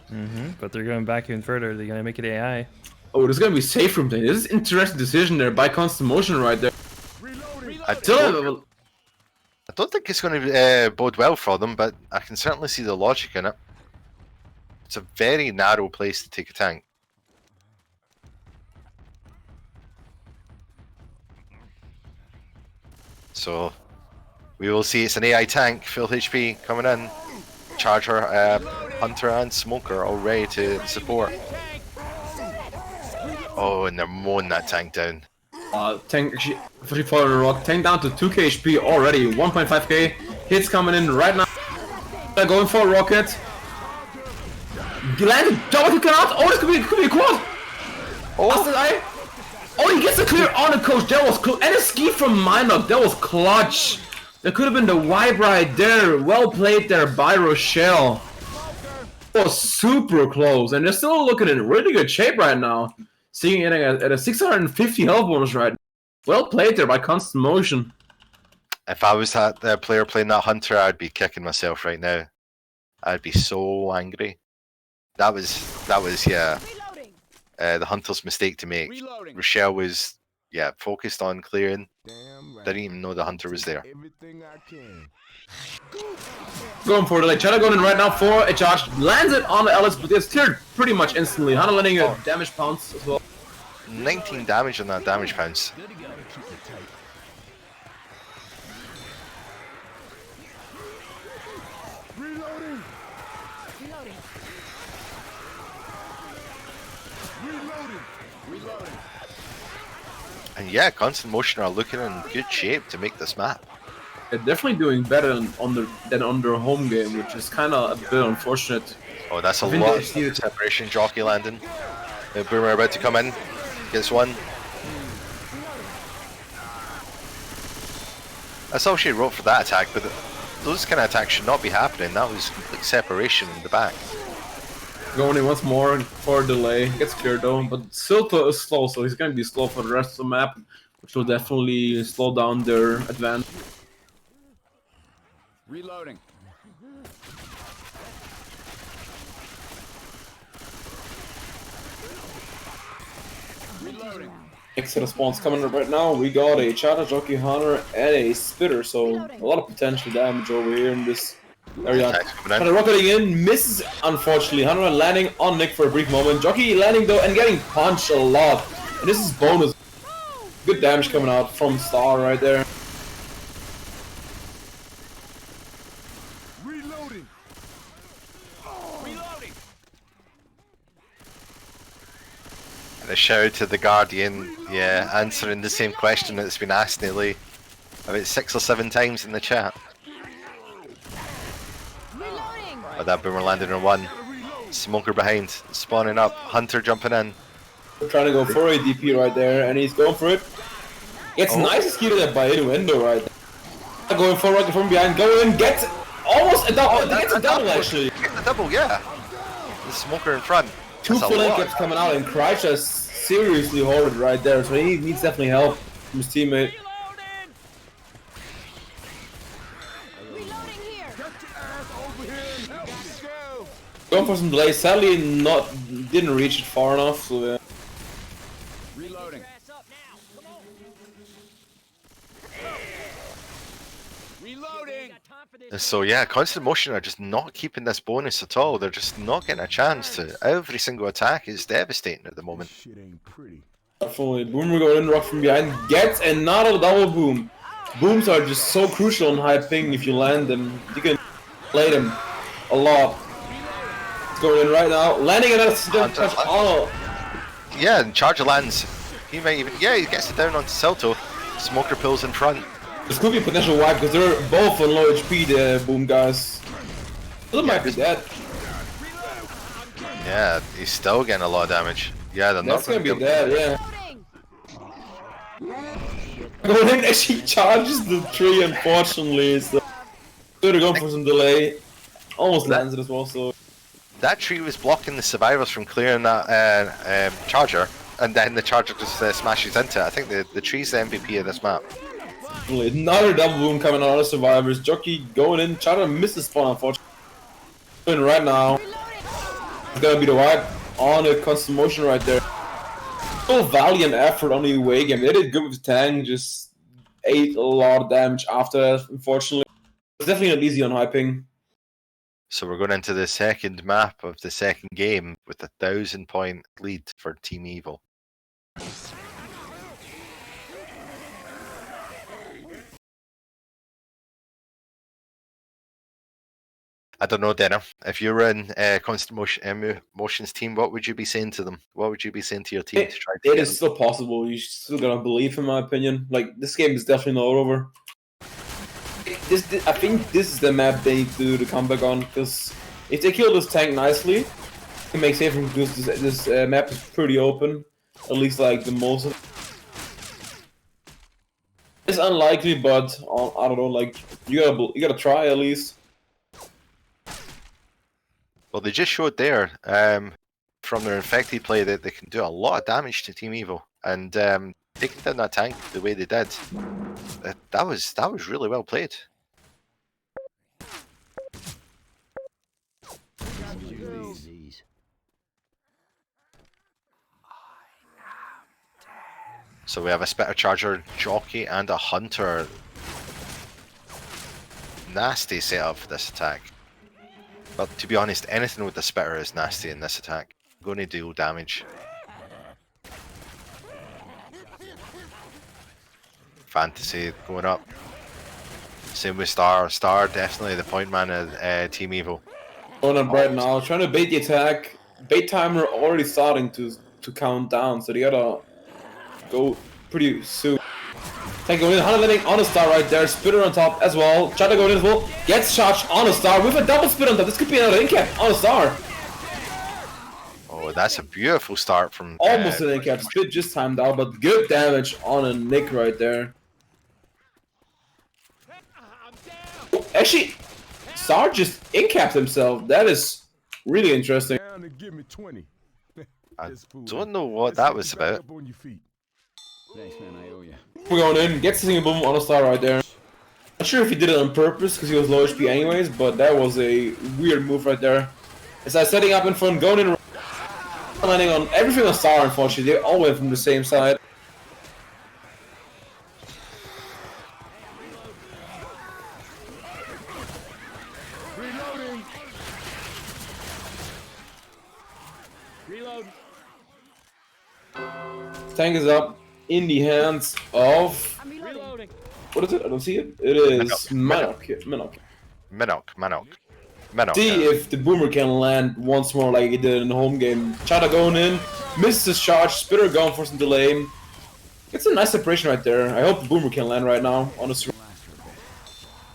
But they're going back even further. They're gonna make it AI. Oh, there's gonna be safe room thing. This is an interesting decision there by Constant Motion right there. I Still, don't think it's going to bode well for them, but I can certainly see the logic in it. It's a very narrow place to take a tank. So, we will see it's an AI tank, full HP coming in. Charger, Hunter and Smoker all ready to support. Oh, and they're mowing that tank down. tank actually for following the rock. Tank down to 2k HP already. 1.5k hits coming in right now. They're going for a rocket. Landed double kick out. Oh, this could be a quad. Oh, oh, he gets a clear on the coach. That was close. And a ski from Minok. That was clutch. That could have been the wipe right there. Well played there by Rochelle. That was super close. And they're still looking in really good shape right now. Seeing it at a 650 health bonus right now. Well played there by Constant Motion. If I was that player playing that Hunter, I'd be kicking myself right now. I'd be so angry. That was yeah. The Hunter's mistake to make. Reloading. Rochelle was focused on clearing. Damn right. Didn't even know the Hunter was there. Everything I can. Going for it, like China going in right now for a charge. Lands it on the Alex, but it's cleared pretty much instantly. Hunter landing a damage pounce as well. 19 damage on that damage pounce. Reloading. Reloading. Reloading. And yeah, Constant Motion are looking in good shape to make this map. They're definitely doing better than on their home game, which is kind of a bit unfortunate. Oh, that's a I think lot they of just needed- separation. Jockey landing. Boomer about to come in. Gets one. That's all she wrote for that attack, but those kind of attacks should not be happening. That was like separation in the back. Going in once more for a delay. Gets cleared though, but Silto is slow, so he's going to be slow for the rest of the map, which will definitely slow down their advance. Reloading. Reloading. Next set of spawns coming up right now. We got a Chata, Jockey Hunter, and a Spitter, so a lot of potential damage over here in this area. Attacks coming in. Hunter rocketing in, misses unfortunately. Hunter landing on Nick for a brief moment. Jockey landing though and getting punched a lot. And this is bonus. Good damage coming out from Star right there. Reloading. Reloading. And a shout out to the Guardian, yeah, answering the same question that's been asked nearly about 6 or 7 times in the chat. Reloading. But that Boomer landed on one. Smoker behind, spawning up, Hunter jumping in. Trying to go for a DP right there, and he's going for it. It's nice to skip that by innuendo right there. Going for rocket from behind, go in, gets almost a double. Gets a double actually. Get the double, yeah. The Smoker in front. Two That's a full lot. caps coming out, and Crouch is seriously hoarded right there, so he needs definitely help from his teammate. Reloading here. Get your ass over here and help me go. Going for some delay, sadly didn't reach it far enough, so yeah. Reloading. Reloading. So yeah, Constant Motion are just not keeping this bonus at all. They're just not getting a chance to. Every single attack is devastating at the moment. Shit ain't pretty. Definitely. Boomer going in, rock from behind, gets another double boom. Booms are just so crucial on high ping if you land them. You can play them a lot. It's going in right now, landing another touch. Oh, Yeah, and Charger lands. He might even. Yeah, he gets it down onto Celto. Smoker pulls in front. this could be a potential wipe because they're both on low HP, the boom guys. They might be dead. Yeah, he's still getting a lot of damage. Yeah, they're That's not gonna be gonna dead, yeah. Reloading. Going in actually charges the tree, unfortunately. So they're going for some delay. Almost lands it as well, so. That tree was blocking the survivors from clearing that Charger, and then the Charger just smashes into it. I think the tree's the MVP of this map. Another double boom coming out of survivors. Jockey going in, trying to miss the spawn, unfortunately. Going right now. It's gonna be the wipe on a constant motion right there. So valiant effort on the away game. They did good with Tang, just ate a lot of damage after that, unfortunately. It's definitely not easy on high ping. So we're going into the second map of the second game with a 1,000-point lead for Team Evil. I don't know, Dena. If you were in Constant Motion's team, what would you be saying to them? What would you be saying to your team to try to It get is still possible. You still gotta believe, in my opinion. Like, this game is definitely not over. I think this is the map they need to do the comeback on, because if they kill this tank nicely, it can make safe because this map is pretty open. At least, like, the most. It's unlikely, but I don't know. Like, you gotta try at least. Well, they just showed there from their infected play that they can do a lot of damage to Team Evil, and taking down that tank the way they did, that was really well played. So we have a Spitter Charger Jockey and a Hunter. Nasty setup for this attack. But to be honest, anything with the Spitter is nasty in this attack. Going to deal damage. Fantasy going up. Same with Star. Star definitely the point man at Team Evil. Going up right now, trying to bait the attack. Bait timer already starting to count down, so they gotta go pretty soon. Tank going in, 100 landing on a Star right there, Spitter on top as well. Chatter going in as well, gets charged on a Star with a double spit on top. This could be another incap on a Star. Oh, that's a beautiful start from... Almost an incap, spit just timed out, but good damage on a Nick right there. Oh, actually, Star just incapped himself. That is really interesting. Down and give me 20. I don't know what that was about. Up on your feet. Thanks, man. I owe you. We're going in, gets the single boom on a Star right there. Not sure if he did it on purpose because he was low HP anyways, but that was a weird move right there. As I setting up in front, going in, landing on everything on Star. Unfortunately, they all went from the same side. Reloading. Reload. Tank is up in the hands of... I'm reloading. What is it? I don't see it. It is Manok. Minnock. See if the Boomer can land once more like he did in the home game. Chata going in, misses his charge, Spitter going for some delay. It's a nice separation right there. I hope the Boomer can land right now, honestly.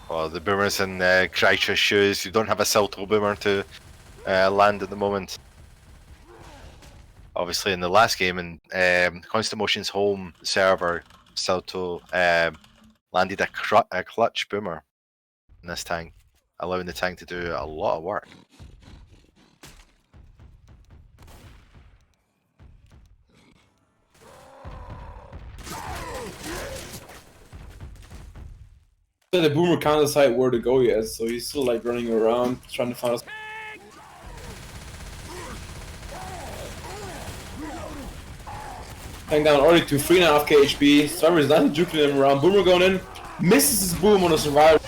Well, the Boomer's in Kreischer's shoes. You don't have a Silto Boomer to land at the moment. Obviously, in the last game, in Constant Motion's home server, Silto landed a clutch Boomer in this tank, allowing the tank to do a lot of work. The Boomer can't decide where to go yet, so he's still like running around trying to find us. Hang down already to 3.5k HP. Survivor is not juking him around. Boomer going in, misses his boom on the Survivor.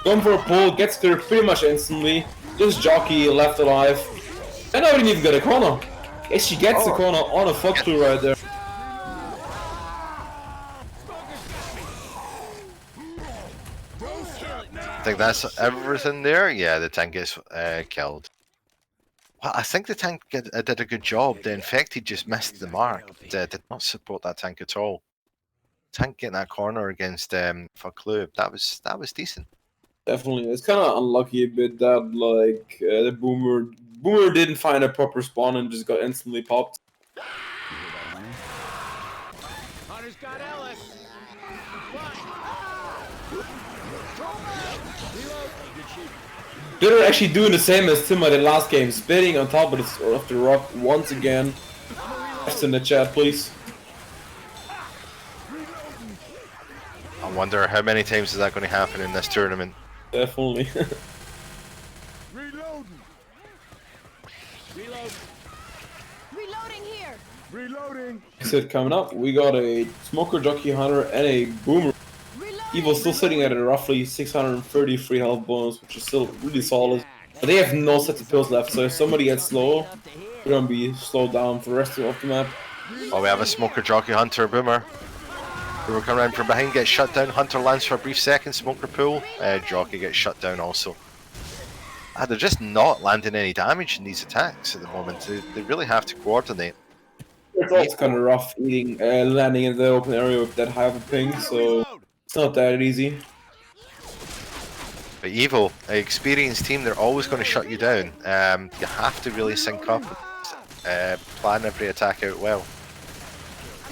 Going for a pull, gets cleared pretty much instantly. Just jockey left alive. And I didn't even get a corner. Yes, she gets the corner on a foot through right there. I think that's everything there. Yeah, the tank gets killed. Well, I think the tank did a good job. The infected just missed the mark. Did not support that tank at all. Tank getting that corner against Club, that was decent. Definitely, it's kind of unlucky a bit that like the Boomer didn't find a proper spawn and just got instantly popped. Hunter's got Ellis. They're actually doing the same as Tim did last game, spitting on top of the rock once again. Just in the chat, please. I wonder how many times is that going to happen in this tournament. Definitely. Reloading. Reload. Reloading here. Reloading. Exit coming up, we got a Smoker, Jockey, Hunter, and a Boomer. Evil's still sitting at a roughly 633 health bonus, which is still really solid. But they have no sets of pills left, so if somebody gets slow, we're gonna be slowed down for the rest of the map. Oh, we have a Smoker, Jockey, Hunter, Boomer. Boomer coming around from behind, gets shut down. Hunter lands for a brief second, Smoker pull. Jockey gets shut down also. They're just not landing any damage in these attacks at the moment. They really have to coordinate. It's also kind of rough landing in the open area with that high of a ping, so it's not that easy. But Evil, an experienced team, they're always going to shut you down. You have to really sync up, plan every attack out well.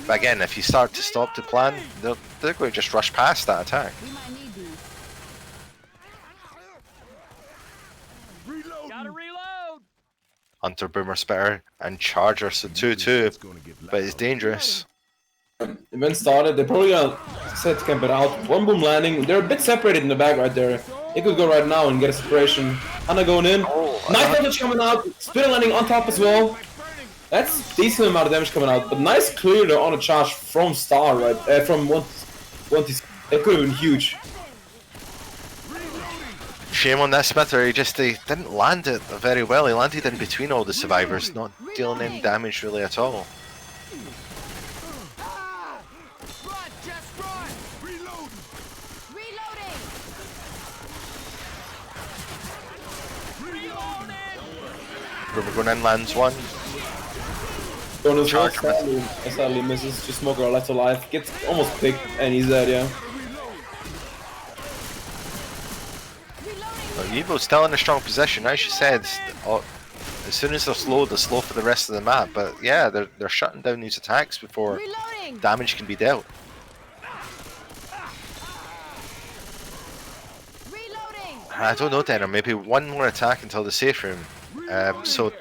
But again, if you start to stop to plan, they're going to just rush past that attack. We might need these. Gotta reload. Hunter, Boomer, Spitter, and Charger, so 2-2, but it's dangerous. Event started, they're probably gonna set camp it out. One boom landing, they're a bit separated in the back right there. They could go right now and get a separation. Hannah going in. Nice damage coming out, Spitter landing on top as well. That's decent amount of damage coming out, but nice clear on a charge from Star, right? From one. It could have been huge. Shame on that Spitter, he didn't land it very well. He landed in between all the survivors, not dealing any damage really at all. Run, just run. Boomer going in, lands one. Going as well, Charger. sadly misses. Just Smoker left alive. Gets almost picked, and he's dead, yeah. Well, Evo's still in a strong position. As you said, as soon as they're slow for the rest of the map. But yeah, they're shutting down these attacks before Reloading. damage can be dealt. Reloading. I don't know, Dena. Maybe one more attack until the safe room. So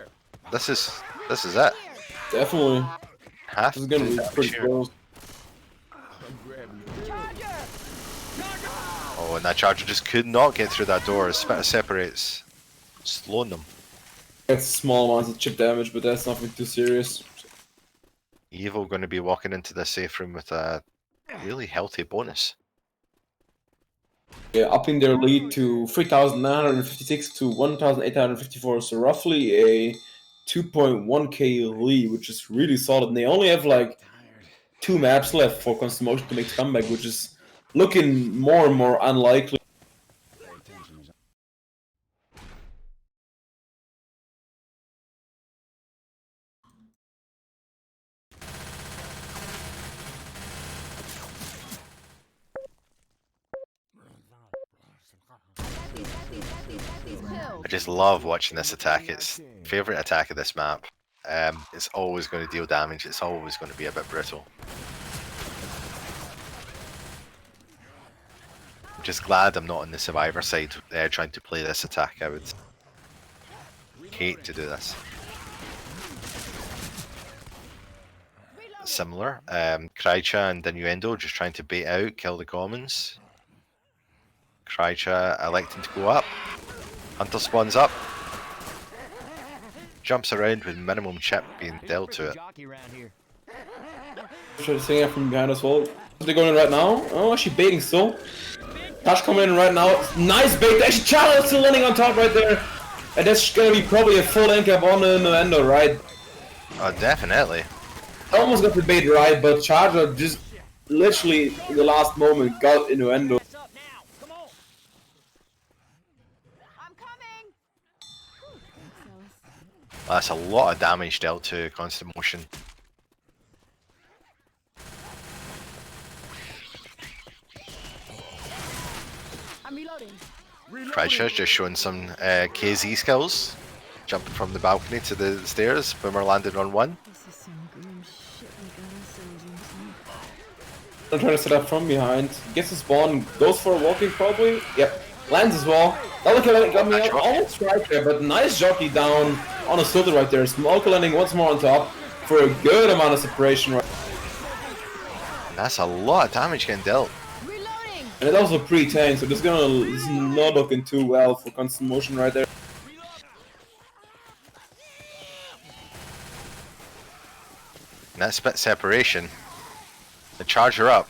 this is it. Definitely. Half This is gonna be pretty close. Charger. Oh, and that charger just could not get through that door. It separates, slowing them. It's small amounts of chip damage, but that's nothing too serious. Evo going to be walking into the safe room with a really healthy bonus. Yeah, upping their lead to 3,956 to 1,854, so roughly a 2.1k lead, which is really solid. And they only have like 2 maps left for Constant Motion to make the comeback, which is looking more and more unlikely. I just love watching this attack. It's favorite attack of this map. It's always going to deal damage. It's always going to be a bit brutal. I'm just glad I'm not on the survivor side trying to play this attack. I would hate to do this. Similar. Krycha and Innuendo just trying to bait out, kill the commons. Krycha electing to go up. Hunter spawns up. Jumps around with minimum chip being dealt to it. Try to sing it from behind as well. They're going in right now. Oh, actually baiting still. Tash coming in right now. Nice bait. Actually, Charlotte still landing on top right there. And that's gonna be probably a full end cap on the Innuendo, right? Oh, definitely. Almost got the bait right, but Charger just literally in the last moment got Innuendo. I'm coming. That's a lot of damage dealt to Constant Motion. I'm reloading. Krycha's just showing some KZ skills. Jumping from the balcony to the stairs. Boomer landed on one. This is some grim shit we got ourselves into. I'm trying to set up from behind. Gets the spawn, goes for a walking probably. Yep. Lands as well. Double kill got me out. Almost right there, but nice jockey down on a silver right there. Smoke landing once more on top for a good amount of separation right. And that's a lot of damage getting dealt. Reloading. And it's also pre-tank, so this is not looking too well for Constant Motion right there. And that split separation. The charger up.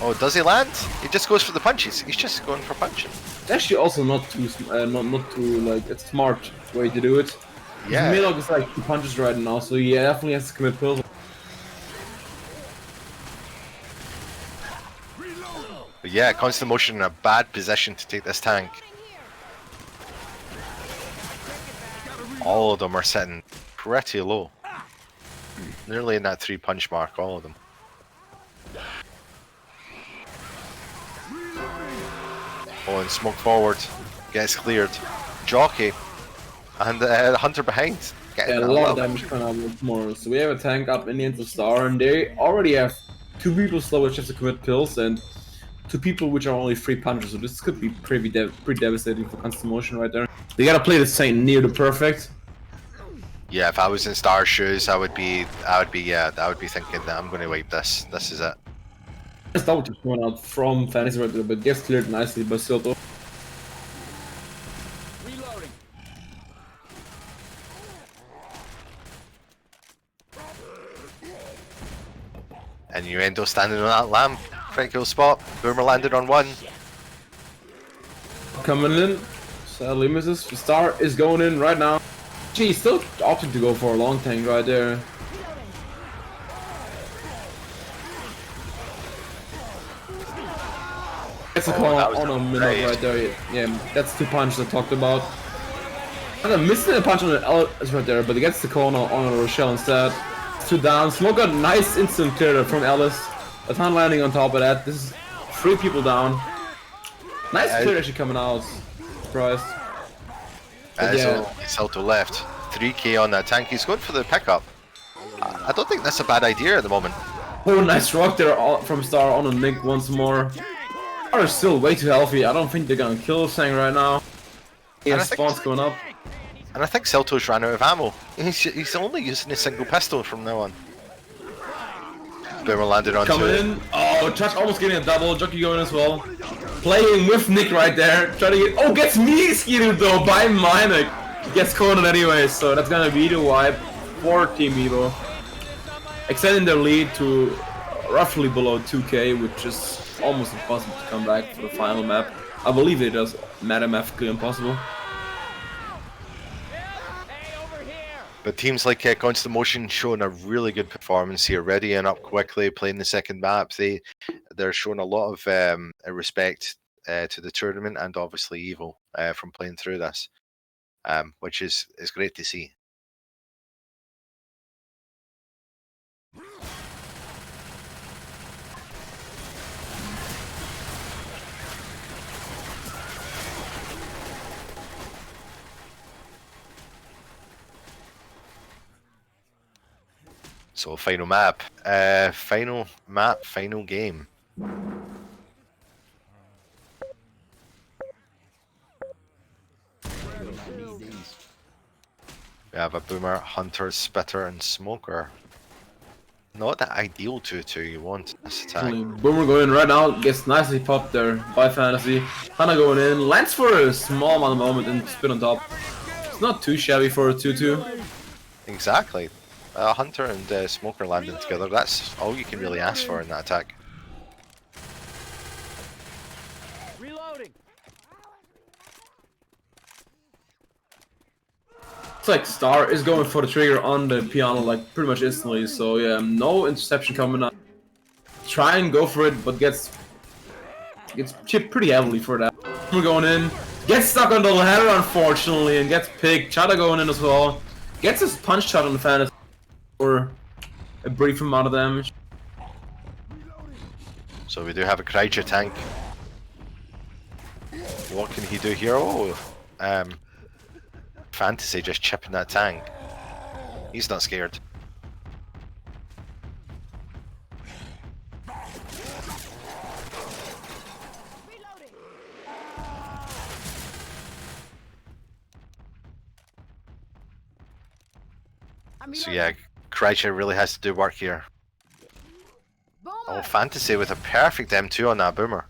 Oh, does he land? He just goes for the punches. He's just going for punching. It's actually also not too not too like it's smart way to do it. Yeah. Milog is like 2 punches right now, so he definitely has to commit pills. But yeah, Constant Motion in a bad position to take this tank. All of them are sitting pretty low. Nearly in that 3 punch mark, all of them. Oh, and smoke forward. Gets cleared. Jockey. And Hunter behind. Yeah, a lot of damage coming out once more. So we have a tank up in the end of Star, and they already have 2 people slow which have to commit pills, and 2 people which are only 3 punches. So this could be pretty devastating for Constant Motion right there. They gotta play this thing near the perfect. Yeah, if I was in Star's shoes, I would be thinking that I'm going to wipe this. This is it. Nice double tip coming out from Fantasy right there, but gets cleared nicely by Silto. Reloading. And Innuendo standing on that lamp. Critical spot. Boomer landed on one. Coming in, sadly misses. The Star is going in right now. Gee, he's still opting to go for a long tank right there. It's a call that was on a minute great. right there. Yeah, that's 2 punches I talked about. I'm missing a punch on the Alice right there, but he gets the corner on Rochelle instead. 2 down. Smoke got nice instant clear from Alice. A ton landing on top of that. This is 3 people down. Nice clear actually coming out. Surprised. Salto left. 3k on that tank. He's going for the pickup. I don't think that's a bad idea at the moment. Oh, nice rock there from Star on a Nick once more. Star is still way too healthy. I don't think they're gonna kill Sang right now. Yeah, spawns going up. And I think Salto's ran out of ammo. He's only using a single pistol from now on. Boomer landed onto Coming in. Oh, Chuck almost getting a double. Jockey going as well. Playing with Nick right there. Trying to get. Oh, gets me skidded though by Minek. Gets cornered anyway, so that's gonna be the wipe for Team Evo. Extending their lead to roughly below 2k, which is almost impossible to come back for the final map. I believe it is mathematically impossible. But teams like Constant Motion showing a really good performance here, readying up quickly, playing the second map. They're showing a lot of respect to the tournament and obviously Evo from playing through this, which is great to see. So final map, final game. We have a Boomer, Hunter, Spitter, and Smoker. Not the ideal 2-2 you want this attack. Boomer going in right now, gets nicely popped there by Fantasy. Hana going in, lands for a small amount of moment and spin on top. It's not too shabby for a 2-2. Exactly. Hunter and Smoker landing together, that's all you can really ask for in that attack. Reloading. It's like Star is going for the trigger on the piano like pretty much instantly, so yeah, no interception coming up. Try and go for it, but gets chipped pretty heavily for that. We're going in, gets stuck on the ladder unfortunately, and gets picked. Chada going in as well. Gets his punch shot on the Fantasy for a brief amount of damage. So we do have a Kreischer tank. What can he do here? Oh, Fantasy just chipping that tank. He's not scared. So yeah, Kreischer really has to do work here. Oh, Fantasy with a perfect M2 on that Boomer.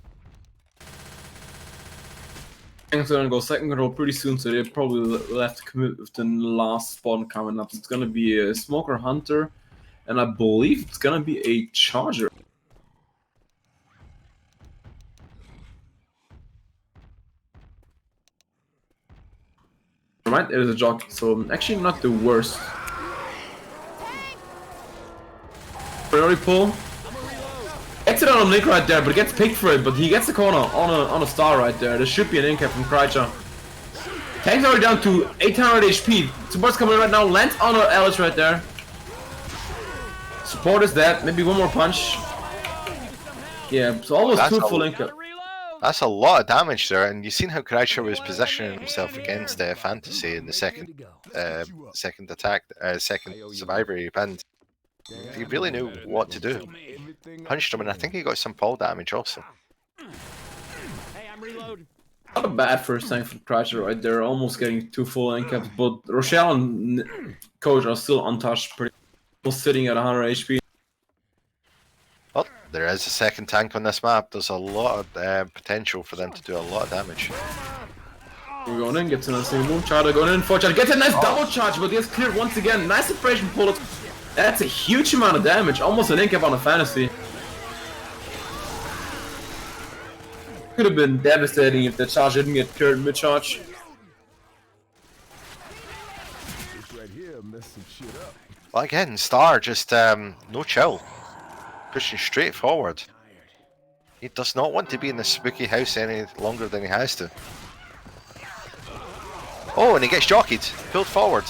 Things are gonna go second control pretty soon, so they probably left to commit with the last spawn coming up. It's gonna be a Smoker Hunter, and I believe it's gonna be a Charger. Right, it is a jockey, so actually not the worst. Priority pull. Gets it on Nick right there, but gets picked for it, but he gets the corner on a Star right there. There should be an incap from Kreischer. Tank's already down to 800 HP. Support's coming right now, lands on Alice right there. Support is dead, maybe one more punch. Yeah, so almost That's two full incap. That's a lot of damage there, and you've seen how Kreischer was positioning himself against Fantasy in the second attack, second survivor he pinned. He really knew what to do. Punched him, and I think he got some fall damage also. Hey, I'm reloading. Not a bad first tank from Kreischer right there, almost getting 2 full incaps, but Rochelle and Coach are still untouched, still sitting at 100 HP. Well, there is a second tank on this map. There's a lot of potential for them to do a lot of damage. We're going in, gets in the same move. Charter going in for charge. Gets a nice double charge, but gets cleared once again. Nice separation pull. That's a huge amount of damage. Almost an incap on a Fantasy. Could have been devastating if the charge didn't get cleared mid-charge. Well, again, Star just no chill. Pushing straight forward. He does not want to be in the spooky house any longer than he has to. Oh, and he gets jockeyed, pulled forward.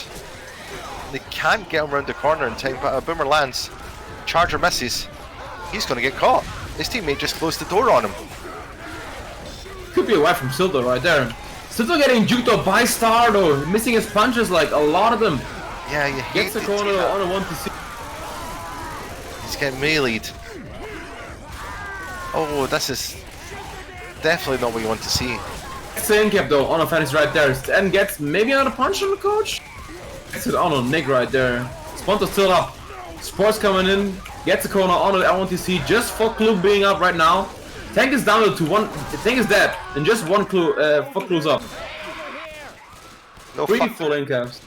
They can't get him around the corner in time, but a boomer lands. Charger misses. He's going to get caught. His teammate just closed the door on him. Could be away from Silto right there. Silto getting juked up by Star though, missing his punches like a lot of them. Yeah, you hate Gets the to corner see that. on a 1-2. He's getting meleeed. Oh, this is definitely not what you want to see. Same cap though on a fantasy right there. And gets maybe another punch on the coach. Gets it on a Nick right there. Spontor's still up. Sports coming in. Gets a corner on the L1TC just for Clue being up right now. Tank is down to one. Tank is dead. And just one Clue. For Clue's up. No Pretty fuck. full in caps.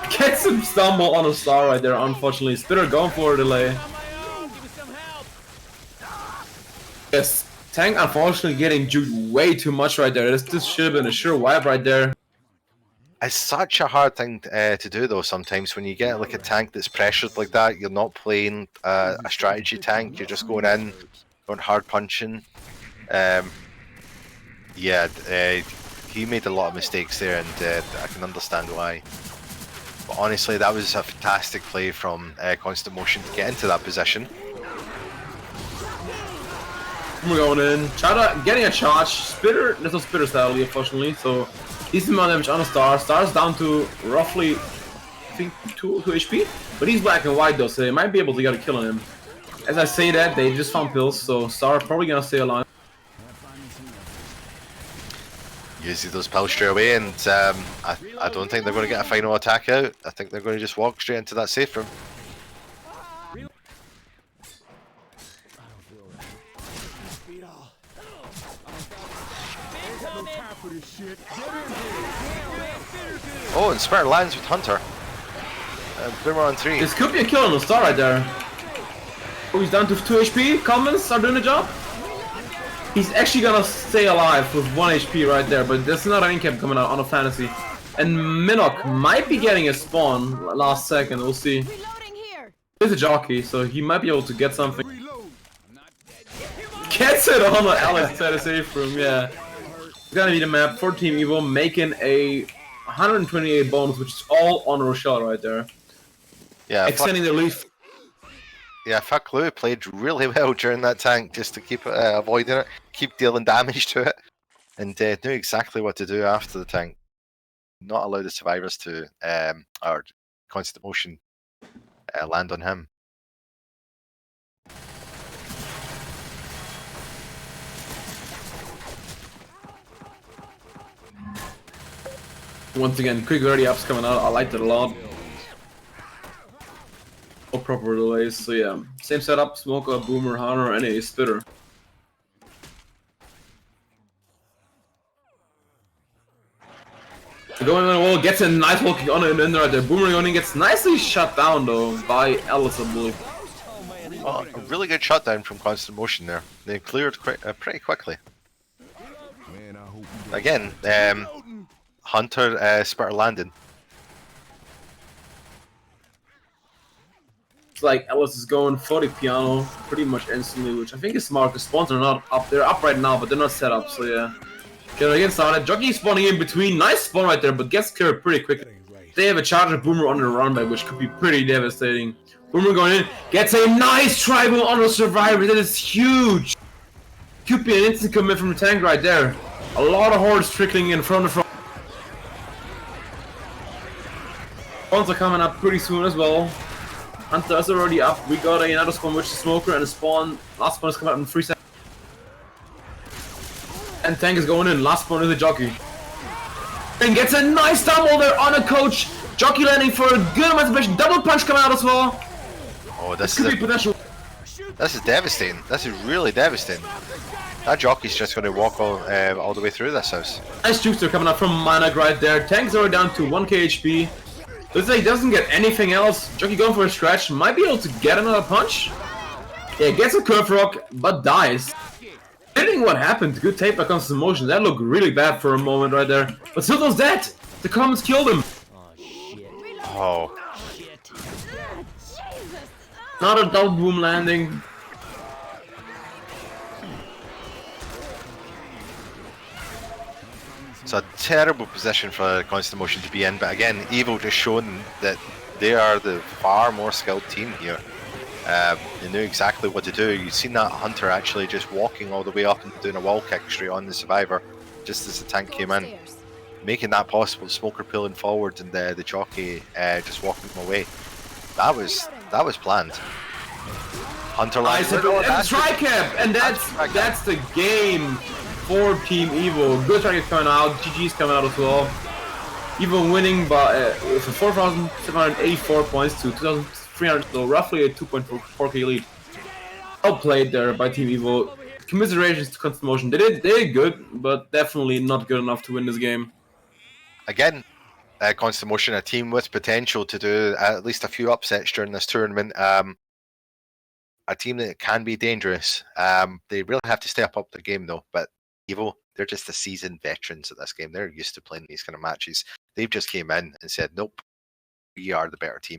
Gets him stumble on a Star right there. Unfortunately, Spitter going for a delay. Yes. Tank unfortunately getting juked way too much right there. This should have been a sure wipe right there. It's such a hard thing to do though sometimes when you get like a tank that's pressured like that. You're not playing a strategy tank, you're just going in, going hard punching. Yeah, he made a lot of mistakes there and I can understand why. But honestly, that was a fantastic play from Constant Motion to get into that position. We're going in. Chada getting a charge. Spitter, there's no Spitter style unfortunately, so decent amount of damage on a Star. Star's down to roughly, I think, 2 HP. But he's black and white though, so they might be able to get a kill on him. As I say that, they just found pills, so Star probably gonna stay alive. Uses those pills straight away, and I don't think they're going to get a final attack out. I think they're going to just walk straight into that safe room. Oh, and Spirit lands with Hunter. Boomer on 3. This could be a kill on the Star right there. Oh, he's down to 2 HP. Commons are doing the job. He's actually gonna stay alive with 1 HP right there, but there's another incap coming out on a fantasy. And Minok might be getting a spawn last second, we'll see. Reloading here. He's a jockey, so he might be able to get something. Gets it on the Alex inside a safe room, yeah. It's gonna be the map for Team Evo, making a 128 bonus, which is all on Rochelle right there. Yeah, Extending the leaf. yeah, fuck Lou played really well during that tank just to keep avoiding it, keep dealing damage to it, and knew exactly what to do after the tank. Not allow the survivors to, or Constant Motion, land on him. Once again, quick early ups coming out. I liked it a lot. No proper delays, so yeah. Same setup, Smoker, Boomer, Hunter, and a Spitter. Going on the wall, gets a nice walking on it in right there. Boomer going in, gets nicely shut down though by Alice, I believe. Well, a really good shutdown from Constant Motion there. They cleared pretty quickly. Again, Hunter Spitter landing. It's like Alice is going for the piano pretty much instantly, which I think is smart because spawns are not up. They're up right now, but they're not set up, so yeah. Okay, again started. Jockey spawning in between. Nice spawn right there, but gets cleared pretty quickly. They have a charger Boomer on the run back, which could be pretty devastating. Boomer going in, gets a nice tribal on the survivor. That is huge. Could be an instant commit from the tank right there. A lot of hordes trickling in from the front. Spawns are coming up pretty soon as well. Hunter is already up. We got another spawn, which is Smoker, and a spawn. Last spawn is coming up in 3 seconds. And tank is going in. Last spawn is the jockey. And gets a nice double there on a coach. Jockey landing for a good amount of damage. Double punch coming out as well. Oh, this Could be potential. This is devastating. This is really devastating. That jockey's just going to walk all the way through this house. Nice juicer coming up from Minak right there. Tank's already down to 1k HP. Looks like he doesn't get anything else. Jockey going for a stretch. Might be able to get another punch. Yeah, gets a curve rock, but dies. Didn't what happened. Good tape by Constant Motion. That looked really bad for a moment right there. But Silto's dead. The comments killed him. Oh. Not a double boom landing. It's a terrible position for Constant Motion to be in, but again, Evil just shown that they are the far more skilled team here. They knew exactly what to do. You've seen that Hunter actually just walking all the way up and doing a wall kick straight on the Survivor, just as the tank came in, making that possible. Smoker pulling forward and the jockey just walking them away. That was planned. Hunter Nice, that's try cap, and that's the game for Team Evil. Good try coming out. GG's coming out as well. Evil winning by for 4,784 points to 2,300, so roughly a 2.4k lead. Well played there by Team Evil. Commiserations to Constant Motion. They did good, but definitely not good enough to win this game. Again, Constant Motion, a team with potential to do at least a few upsets during this tournament. A team that can be dangerous. They really have to step up their game though. But Evil, they're just the seasoned veterans at this game. They're used to playing these kind of matches. They've just came in and said, nope, we are the better team.